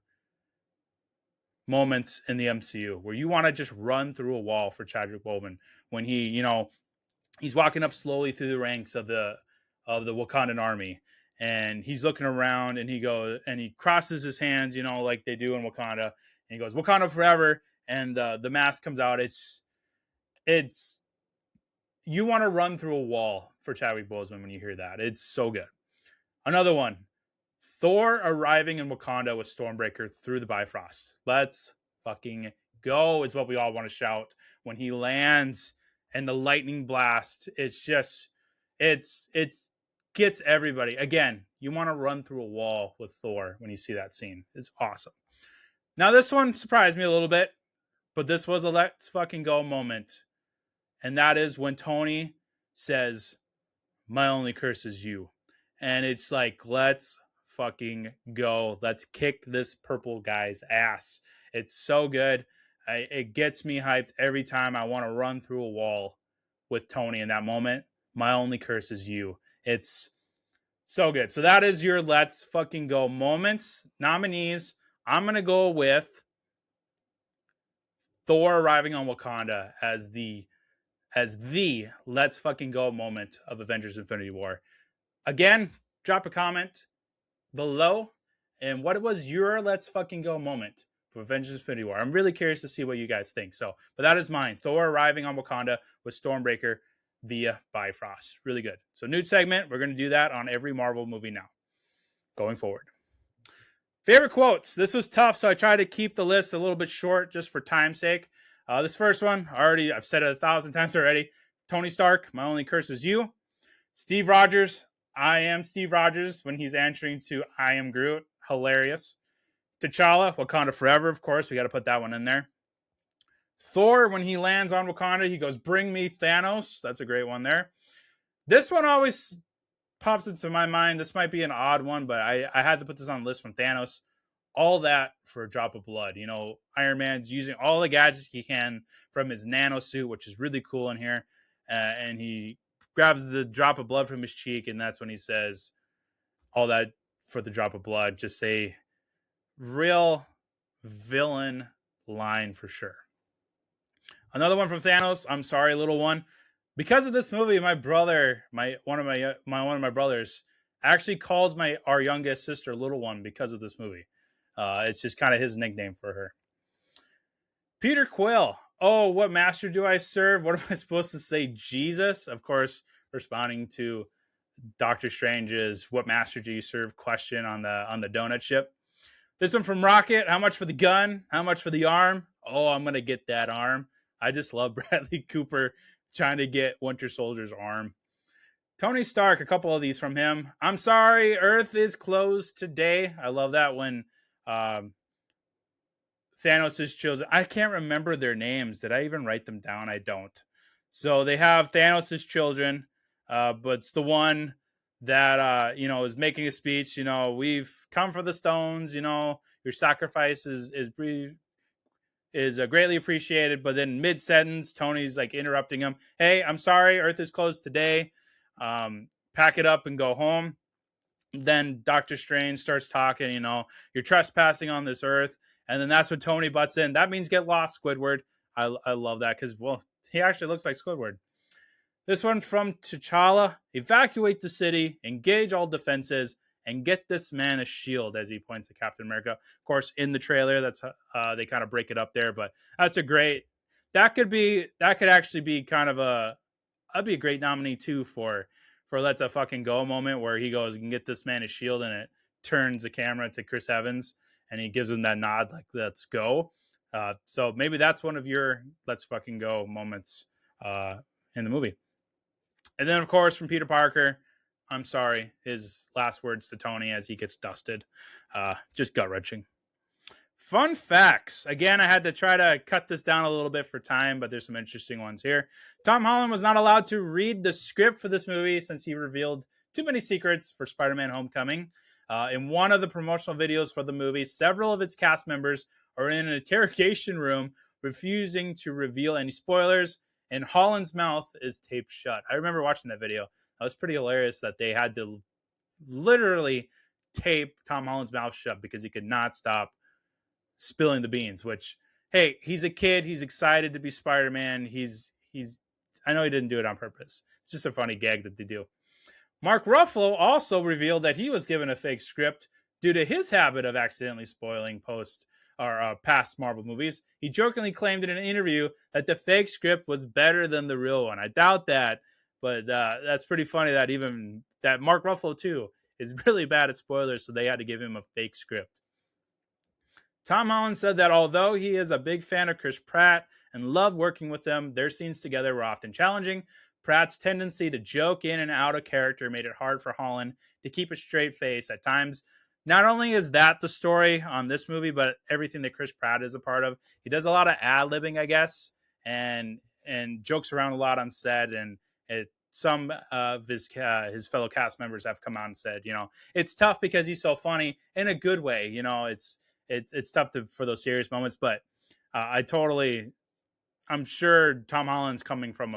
moments in the MCU, where you want to just run through a wall for Chadwick Boseman when he's walking up slowly through the ranks of the Wakandan army, and he's looking around, and he crosses his hands, like they do in Wakanda, and he goes Wakanda forever, and the mask comes out. It's you want to run through a wall for Chadwick Boseman when you hear that. It's so good. Another one, Thor arriving in Wakanda with Stormbreaker through the Bifrost. Let's fucking go is what we all want to shout when he lands and the lightning blast. It's just, it's gets everybody. Again, you want to run through a wall with Thor when you see that scene. It's awesome. Now this one surprised me a little bit, but this was a let's fucking go moment. And that is when Tony says, "My only curse is you." And it's like, let's fucking go. Let's kick this purple guy's ass. It's so good. It gets me hyped every time. I want to run through a wall with Tony in that moment. My only curse is you. It's so good. So that is your let's fucking go moments. Nominees. I'm going to go with Thor arriving on Wakanda as the as the let's fucking go moment of Avengers Infinity War. Again, drop a comment below and what was your let's fucking go moment for Avengers Infinity War. I'm really curious to see what you guys think. So, but that is mine. Thor arriving on Wakanda with Stormbreaker via Bifrost. Really good. So, new segment. We're going to do that on every Marvel movie now going forward. Favorite quotes. This was tough, so I tried to keep the list a little bit short just for time's sake. This first one, I've said it 1,000 times already. Tony Stark, my only curse is you. Steve Rogers, I am Steve Rogers when he's answering to I am Groot. Hilarious. T'Challa, Wakanda Forever, of course. We got to put that one in there. Thor, when he lands on Wakanda, he goes, bring me Thanos. That's a great one there. This one always pops into my mind. This might be an odd one, but I had to put this on the list from Thanos. All that for a drop of blood. You know, Iron Man's using all the gadgets he can from his nano suit, which is really cool in here. And he grabs the drop of blood from his cheek, and that's when he says all that for the drop of blood. Just a real villain line for sure. Another one from Thanos. I'm sorry, little one. Because of this movie, my brother, one of my brothers, actually calls our youngest sister Little One because of this movie. It's just kind of his nickname for her. Peter Quill. Oh, what master do I serve? What am I supposed to say? Jesus, of course, responding to Doctor Strange's "What master do you serve?" question on the donut ship. This one from Rocket. How much for the gun? How much for the arm? Oh, I'm gonna get that arm. I just love Bradley Cooper trying to get Winter Soldier's arm. Tony Stark, a couple of these from him. I'm sorry, Earth is closed today. I love that when Thanos' children, I can't remember their names. Did I even write them down? I don't. So they have Thanos' children, but it's the one that, is making a speech. You know, we've come for the stones. You know, your sacrifice is greatly appreciated. But then mid-sentence, Tony's like interrupting him. Hey, I'm sorry, Earth is closed today. Pack it up and go home. Then Doctor Strange starts talking, you're trespassing on this Earth. And then that's when Tony butts in. That means get lost, Squidward. I love that because, well, he actually looks like Squidward. This one from T'Challa. Evacuate the city, engage all defenses, and get this man a shield, as he points to Captain America. Of course, in the trailer, that's they kind of break it up there, but that's a great. That could actually be kind of that'd be a great nominee too for Let's a Fucking Go moment where he goes, you can get this man a shield, and it turns the camera to Chris Evans and he gives him that nod like, let's go. So maybe that's one of your Let's Fucking Go moments in the movie. And then, of course, from Peter Parker, I'm sorry, his last words to Tony as he gets dusted. Just gut-wrenching. Fun facts. Again, I had to try to cut this down a little bit for time, but there's some interesting ones here. Tom Holland was not allowed to read the script for this movie since he revealed too many secrets for Spider-Man Homecoming. In one of the promotional videos for the movie, several of its cast members are in an interrogation room refusing to reveal any spoilers, and Holland's mouth is taped shut. I remember watching that video. That was pretty hilarious that they had to literally tape Tom Holland's mouth shut because he could not stop spilling the beans, which, hey, he's a kid. He's excited to be Spider-Man. I know he didn't do it on purpose. It's just a funny gag that they do. Mark Ruffalo also revealed that he was given a fake script due to his habit of accidentally spoiling past Marvel movies. He jokingly claimed in an interview that the fake script was better than the real one. I doubt that, but that's pretty funny that Mark Ruffalo too is really bad at spoilers, so they had to give him a fake script. Tom Holland said that although he is a big fan of Chris Pratt and loved working with them, their scenes together were often challenging. Pratt's tendency to joke in and out of character made it hard for Holland to keep a straight face at times. Not only is that the story on this movie, but everything that Chris Pratt is a part of. He does a lot of ad-libbing, I guess, and jokes around a lot on set. And some of his fellow cast members have come out and said, it's tough because he's so funny in a good way. It's tough for those serious moments, but I'm sure Tom Holland's coming from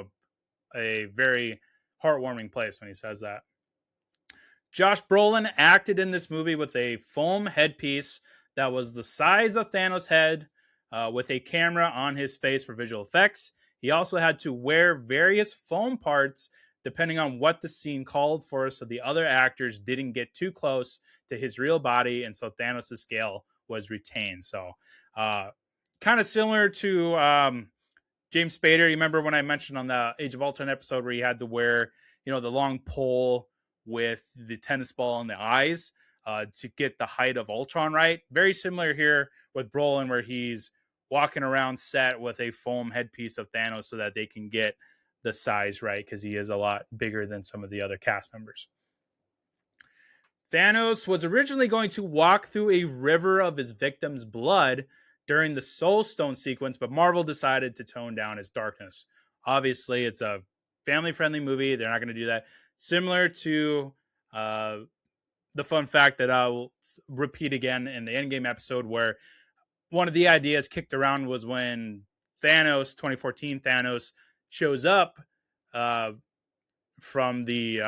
a very heartwarming place when he says that. Josh Brolin acted in this movie with a foam headpiece that was the size of Thanos' head, with a camera on his face for visual effects. He also had to wear various foam parts depending on what the scene called for, so the other actors didn't get too close to his real body, and so Thanos' scale was retained. So, kind of similar to James Spader. You remember when I mentioned on the Age of Ultron episode where he had to wear, the long pole with the tennis ball in the eyes to get the height of Ultron right? Very similar here with Brolin, where he's walking around set with a foam headpiece of Thanos so that they can get the size right, because he is a lot bigger than some of the other cast members. Thanos was originally going to walk through a river of his victim's blood during the Soul Stone sequence, but Marvel decided to tone down his darkness. Obviously, it's a family-friendly movie. They're not going to do that. Similar to the fun fact that I'll repeat again in the Endgame episode, where one of the ideas kicked around was when Thanos, 2014 Thanos, shows up from the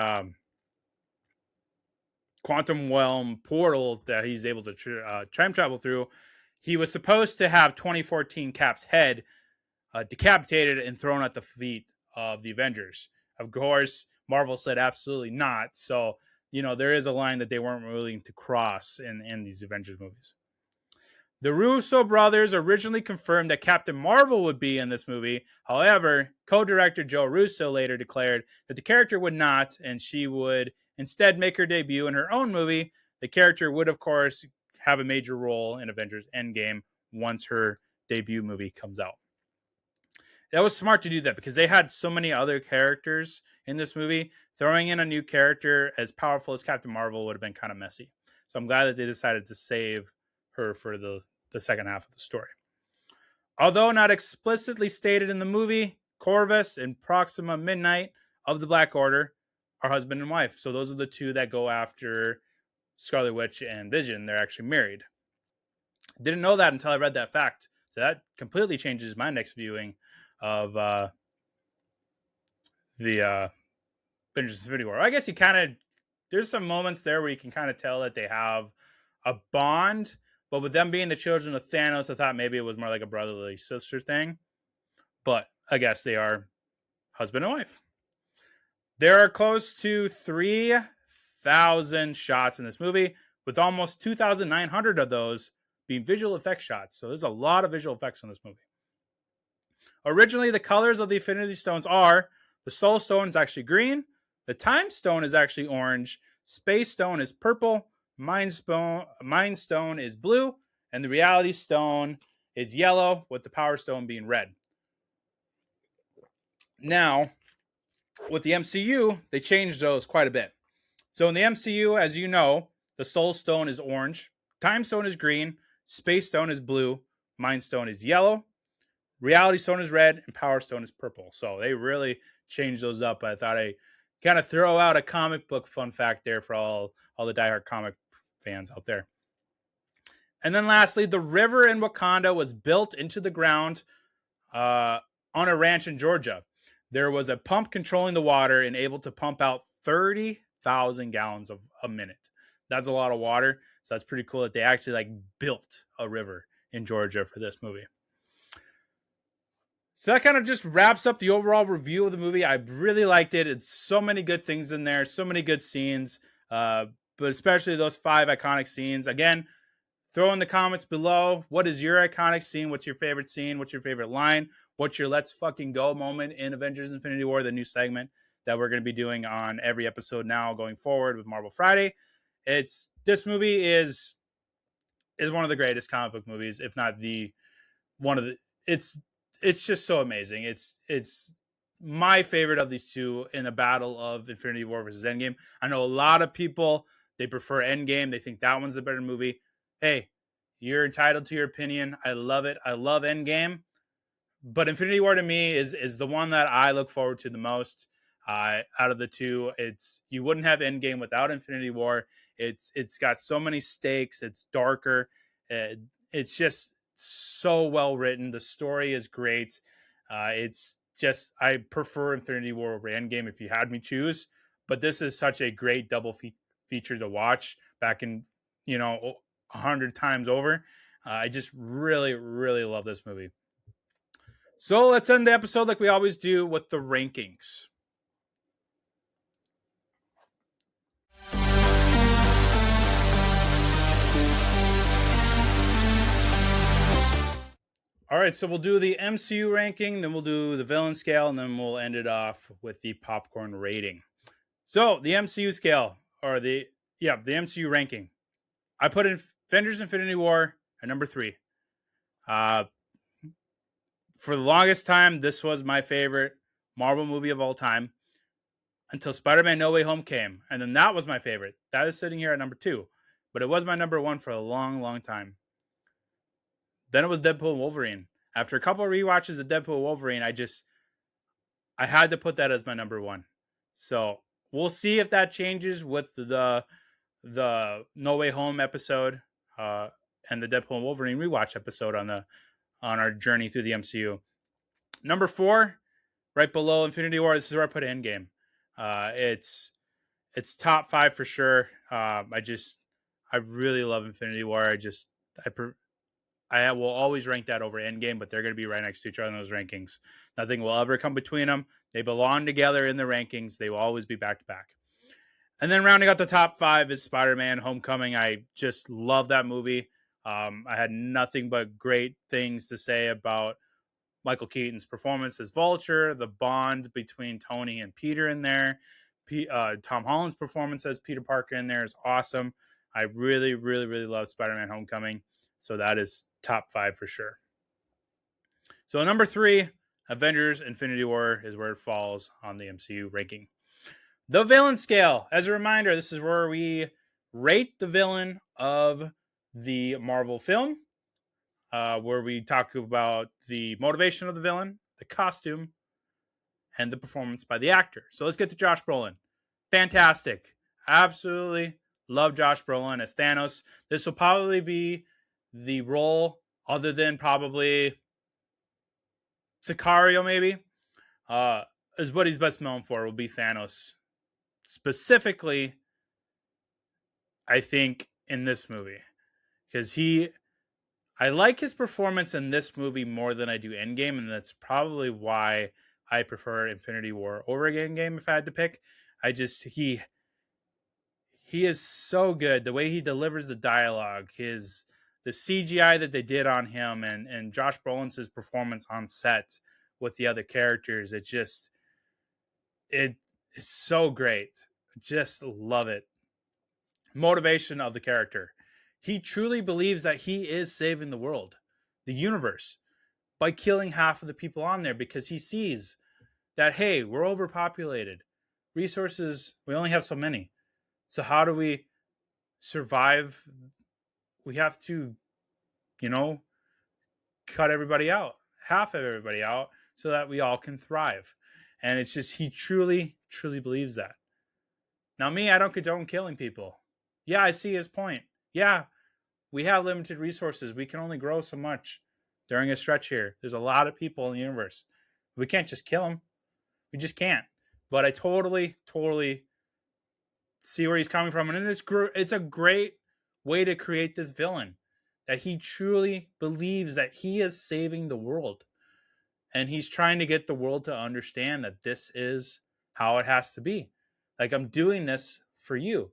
quantum realm portal that he's able to time travel through. He was supposed to have 2014 Cap's head decapitated and thrown at the feet of the Avengers. Of course, Marvel said absolutely not. So, there is a line that they weren't willing to cross in these Avengers movies. The Russo brothers originally confirmed that Captain Marvel would be in this movie. However, co-director Joe Russo later declared that the character would not, and she would instead make her debut in her own movie. The character would, of course, have a major role in Avengers Endgame once her debut movie comes out. That was smart to do that because they had so many other characters in this movie. Throwing in a new character as powerful as Captain Marvel would have been kind of messy. So I'm glad that they decided to save her for the second half of the story. Although not explicitly stated in the movie, Corvus and Proxima Midnight of the Black Order are husband and wife. So those are the two that go after Scarlet Witch and Vision. They're actually married. Didn't know that until I read that fact. So that completely changes my next viewing of the Avengers Infinity War. I guess there's some moments there where you can kind of tell that they have a bond, but with them being the children of Thanos, I thought maybe it was more like a brotherly sister thing. But I guess they are husband and wife. There are close to 3,000 shots in this movie, with almost 2,900 of those being visual effects shots. So there's a lot of visual effects in this movie. Originally, the colors of the Infinity Stones are: the Soul Stone is actually green, the Time Stone is actually orange, Space Stone is purple, Mind Stone is blue, and the Reality Stone is yellow, with the Power Stone being red. Now, with the MCU, they changed those quite a bit. So in the MCU, as you know, the Soul Stone is orange, Time Stone is green, Space Stone is blue, Mind Stone is yellow, Reality Stone is red, and Power Stone is purple. So they really changed those up. I thought I'd kind of throw out a comic book fun fact there for all the diehard comic fans out there. And then lastly, the river in Wakanda was built into the ground on a ranch in Georgia. There was a pump controlling the water and able to pump out 30,000 gallons of a minute. That's a lot of water. So that's pretty cool that they actually built a river in Georgia for this movie. So that kind of just wraps up the overall review of the movie. I really liked it. It's so many good things in there, so many good scenes, but especially those 5 iconic scenes. Again, throw in the comments below, what is your iconic scene? What's your favorite scene? What's your favorite line? What's your let's fucking go moment in Avengers Infinity War, the new segment that we're going to be doing on every episode now going forward with Marvel Friday. This movie is one of the greatest comic book movies, if not the one of the. It's just so amazing. It's my favorite of these two in the battle of Infinity War versus Endgame. I know a lot of people, they prefer Endgame. They think that one's a better movie. Hey, you're entitled to your opinion. I love it. I love Endgame. But Infinity War to me is the one that I look forward to the most out of the two. You wouldn't have Endgame without Infinity War. It's got so many stakes. It's darker. It's just so well written. The story is great. It's just, I prefer Infinity War over Endgame if you had me choose. But this is such a great double feature to watch back in 100 times over. I just really, really love this movie. So let's end the episode like we always do with the rankings. All right, so we'll do the MCU ranking, then we'll do the villain scale, and then we'll end it off with the popcorn rating. So the MCU scale, or the MCU ranking. I put in Avengers Infinity War at number 3. For the longest time, this was my favorite Marvel movie of all time until Spider-Man No Way Home came. And then that was my favorite. That is sitting here at number 2. But it was my number 1 for a long, long time. Then it was Deadpool and Wolverine. After a couple of rewatches of Deadpool and Wolverine, I had to put that as my number 1. So we'll see if that changes with the No Way Home episode and the Deadpool and Wolverine rewatch episode on our journey through the MCU. Number 4, right below Infinity War. This is where I put Endgame. It's top 5 for sure. I really love Infinity War. I will always rank that over Endgame, but they're going to be right next to each other in those rankings. Nothing will ever come between them. They belong together in the rankings. They will always be back to back. And then rounding out the top 5 is Spider-Man Homecoming. I just love that movie. I had nothing but great things to say about Michael Keaton's performance as Vulture, the bond between Tony and Peter in there. Tom Holland's performance as Peter Parker in there is awesome. I really, really, really love Spider-Man Homecoming. So that is top 5 for sure. So number 3, Avengers Infinity War is where it falls on the MCU ranking. The villain scale. As a reminder, this is where we rate the villain of the Marvel film, where we talk about the motivation of the villain, the costume, and the performance by the actor. So let's get to Josh Brolin. Fantastic. Absolutely love Josh Brolin as Thanos. This will probably be the role, other than probably Sicario maybe, is what he's best known for, will be Thanos. Specifically, I think in this movie, because I like his performance in this movie more than I do Endgame, and that's probably why I prefer Infinity War over Endgame if I had to pick. He is so good. The way he delivers the dialogue, the CGI that they did on him, and Josh Brolin's performance on set with the other characters, it's so great. Just love it. Motivation of the character. He truly believes that he is saving the world, the universe, by killing half of the people on there, because he sees that, hey, we're overpopulated. Resources, we only have so many. So how do we survive? We have to, cut everybody out, half of everybody out, so that we all can thrive. And it's just, he truly, truly believes that. Now, me, I don't condone killing people. Yeah, I see his point. Yeah, we have limited resources. We can only grow so much during a stretch here. There's a lot of people in the universe. We can't just kill them. We just can't. But I totally, totally see where he's coming from. And it's a great way to create this villain, that he truly believes that he is saving the world. And he's trying to get the world to understand that this is how it has to be. Like, I'm doing this for you.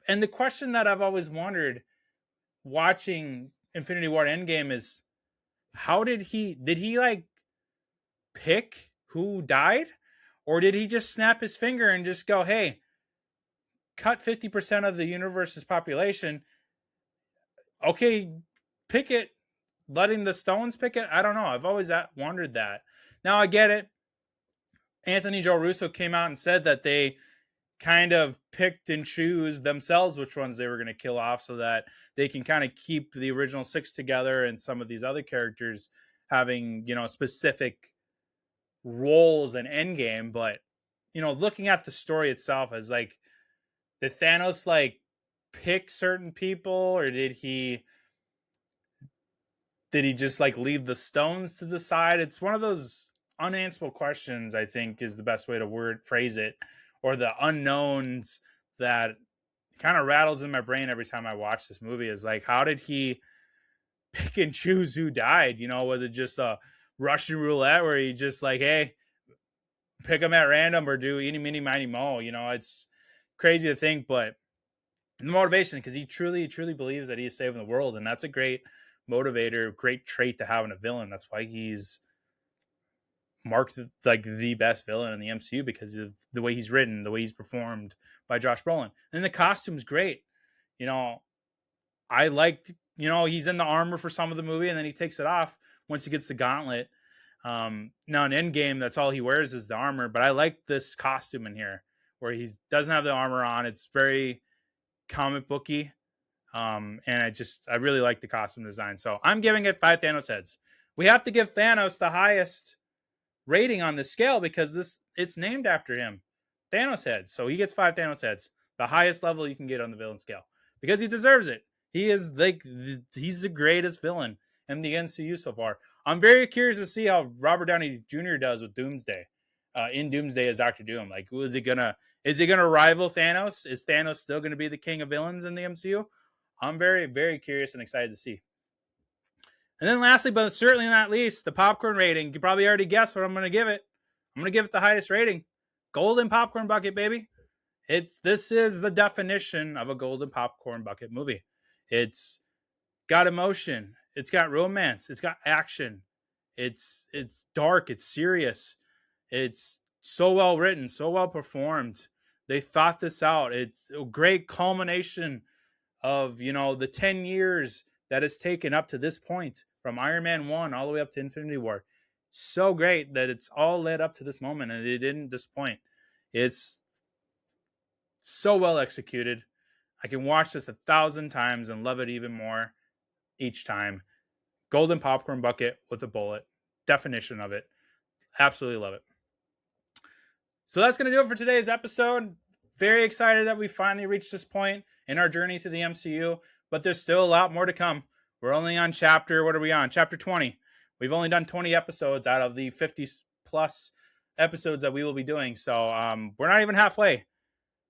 And the question that I've always wondered watching Infinity War Endgame is, how did he pick who died? Or did he just snap his finger and just go, hey, cut 50% of the universe's population? Okay, pick it. Letting the stones pick it? I don't know. I've always wondered that. Now I get it. Anthony Joe Russo came out and said that they kind of picked and choose themselves which ones they were going to kill off, so that they can kind of keep the original 6 together, and some of these other characters having, specific roles in Endgame. But, looking at the story itself, as like, did Thanos pick certain people, or did he just leave the stones to the side? It's one of those unanswerable questions, I think, is the best way to phrase it, or the unknowns that kind of rattles in my brain every time I watch this movie. Is like, how did he pick and choose who died? Was it just a Russian roulette where you just like, hey, pick them at random or do eeny, meeny, miny, mo. You know, it's crazy to think, but the motivation, because he truly, truly believes that he's saving the world. And that's a great motivator, great trait to have in a villain. That's why he's marked like the best villain in the MCU because of the way he's written, the way he's performed by Josh Brolin. And the costume's great. You know, I liked, he's in the armor for some of the movie and then he takes it off once he gets the gauntlet. Now in Endgame, that's all he wears is the armor, but I like this costume in here where he doesn't have the armor on. It's very comic booky. And I really like the costume design. So I'm giving it 5 Thanos heads. We have to give Thanos the highest rating on this scale because it's named after him. Thanos heads. So he gets 5 Thanos heads, the highest level you can get on the villain scale because he deserves it. He is like, he's the greatest villain in the MCU so far. I'm very curious to see how Robert Downey Jr. does with Doomsday. In Doomsday as Doctor Doom. Like, is he gonna rival Thanos? Is Thanos still gonna be the king of villains in the MCU? I'm very, very curious and excited to see. And then lastly, but certainly not least, the popcorn rating. You probably already guessed what I'm gonna give it. I'm gonna give it the highest rating. Golden popcorn bucket, baby. This is the definition of a golden popcorn bucket movie. It's got emotion. It's got romance. It's got action. It's dark. It's serious. It's so well written, so well performed. They thought this out. It's a great culmination of, the 10 years that it's taken up to this point from Iron Man 1 all the way up to Infinity War. So great that it's all led up to this moment and it didn't disappoint. It's so well executed. I can watch this 1,000 times and love it even more each time. Golden popcorn bucket with a bullet. Definition of it. Absolutely love it. So that's going to do it for today's episode. Very excited that we finally reached this point in our journey to the MCU, but there's still a lot more to come. We're only on chapter 20. We've only done 20 episodes out of the 50 plus episodes that we will be doing. So we're not even halfway.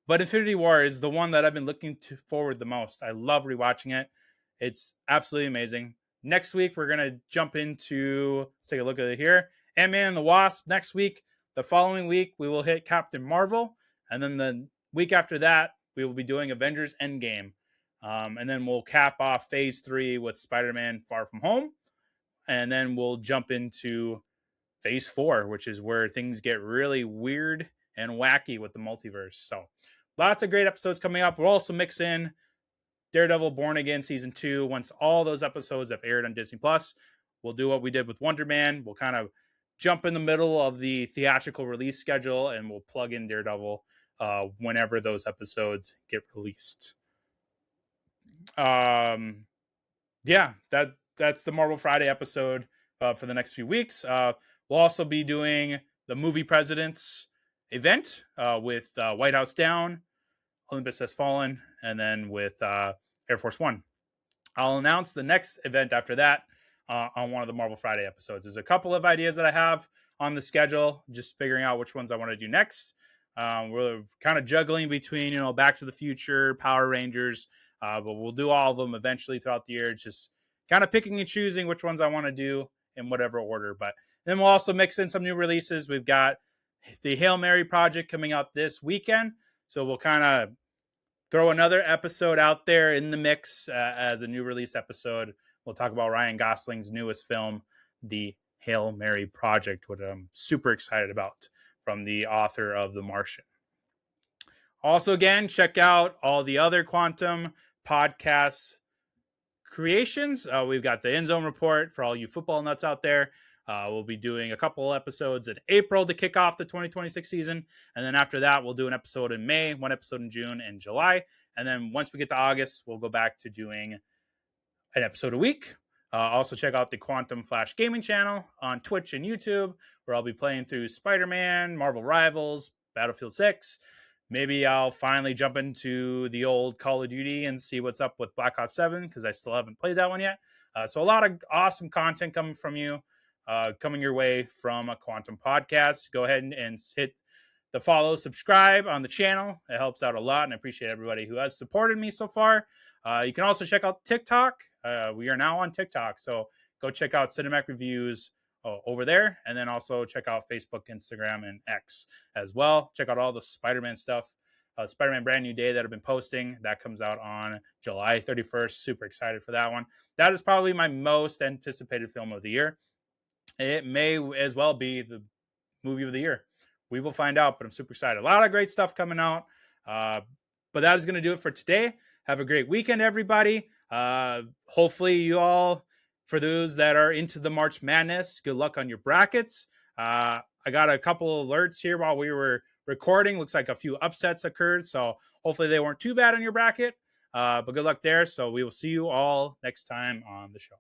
But Infinity War is the one that I've been looking forward the most. I love rewatching it. It's absolutely amazing. Next week, we're going to jump into, let's take a look at it here, Ant-Man and the Wasp next week. The following week, we will hit Captain Marvel. And then the week after that, we will be doing Avengers Endgame. And then we'll cap off Phase 3 with Spider-Man Far From Home. And then we'll jump into Phase 4, which is where things get really weird and wacky with the multiverse. So lots of great episodes coming up. We'll also mix in Daredevil Born Again Season 2. Once all those episodes have aired on Disney+, we'll do what we did with Wonder Man. We'll kind of jump in the middle of the theatrical release schedule and we'll plug in Daredevil whenever those episodes get released. That's the Marvel Friday episode for the next few weeks. We'll also be doing the Movie Presidents event with White House Down, Olympus Has Fallen, and then with Air Force One. I'll announce the next event after that on one of the Marvel Friday episodes. There's a couple of ideas that I have on the schedule, just figuring out which ones I want to do next. We're kind of juggling between, Back to the Future, Power Rangers, but we'll do all of them eventually throughout the year. It's just kind of picking and choosing which ones I want to do in whatever order. But then we'll also mix in some new releases. We've got the Hail Mary project coming out this weekend. So we'll kind of throw another episode out there in the mix as a new release episode. We'll talk about Ryan Gosling's newest film, The Hail Mary Project, which I'm super excited about, from the author of The Martian. Also, again, check out all the other Quantum podcast creations. We've got the End Zone Report for all you football nuts out there. We'll be doing a couple episodes in April to kick off the 2026 season. And then after that, we'll do an episode in May, one episode in June and July. And then once we get to August, we'll go back to doing an episode a week. Also check out the Quantum Flash Gaming channel on Twitch and YouTube, where I'll be playing through Spider-Man, Marvel Rivals, Battlefield 6. Maybe I'll finally jump into the old Call of Duty and see what's up with Black Ops 7, because I still haven't played that one yet. So a lot of awesome content coming from you. Coming your way from a Quantum Podcast. Go ahead and hit the follow, subscribe on the channel. It helps out a lot, and I appreciate everybody who has supported me so far. You can also check out TikTok. We are now on TikTok, so go check out Cinemac Reviews over there. And then also check out Facebook, Instagram, and X as well. Check out all the Spider-Man stuff. Spider-Man Brand New Day that I've been posting. That comes out on July 31st. Super excited for that one. That is probably my most anticipated film of the year. It may as well be the movie of the year. We will find out, but I'm super excited. A lot of great stuff coming out. But that is going to do it for today. Have a great weekend, everybody. Hopefully you all, for those that are into the March Madness, good luck on your brackets. I got a couple alerts here while we were recording. Looks like a few upsets occurred, so hopefully they weren't too bad on your bracket. But good luck there. So we will see you all next time on the show.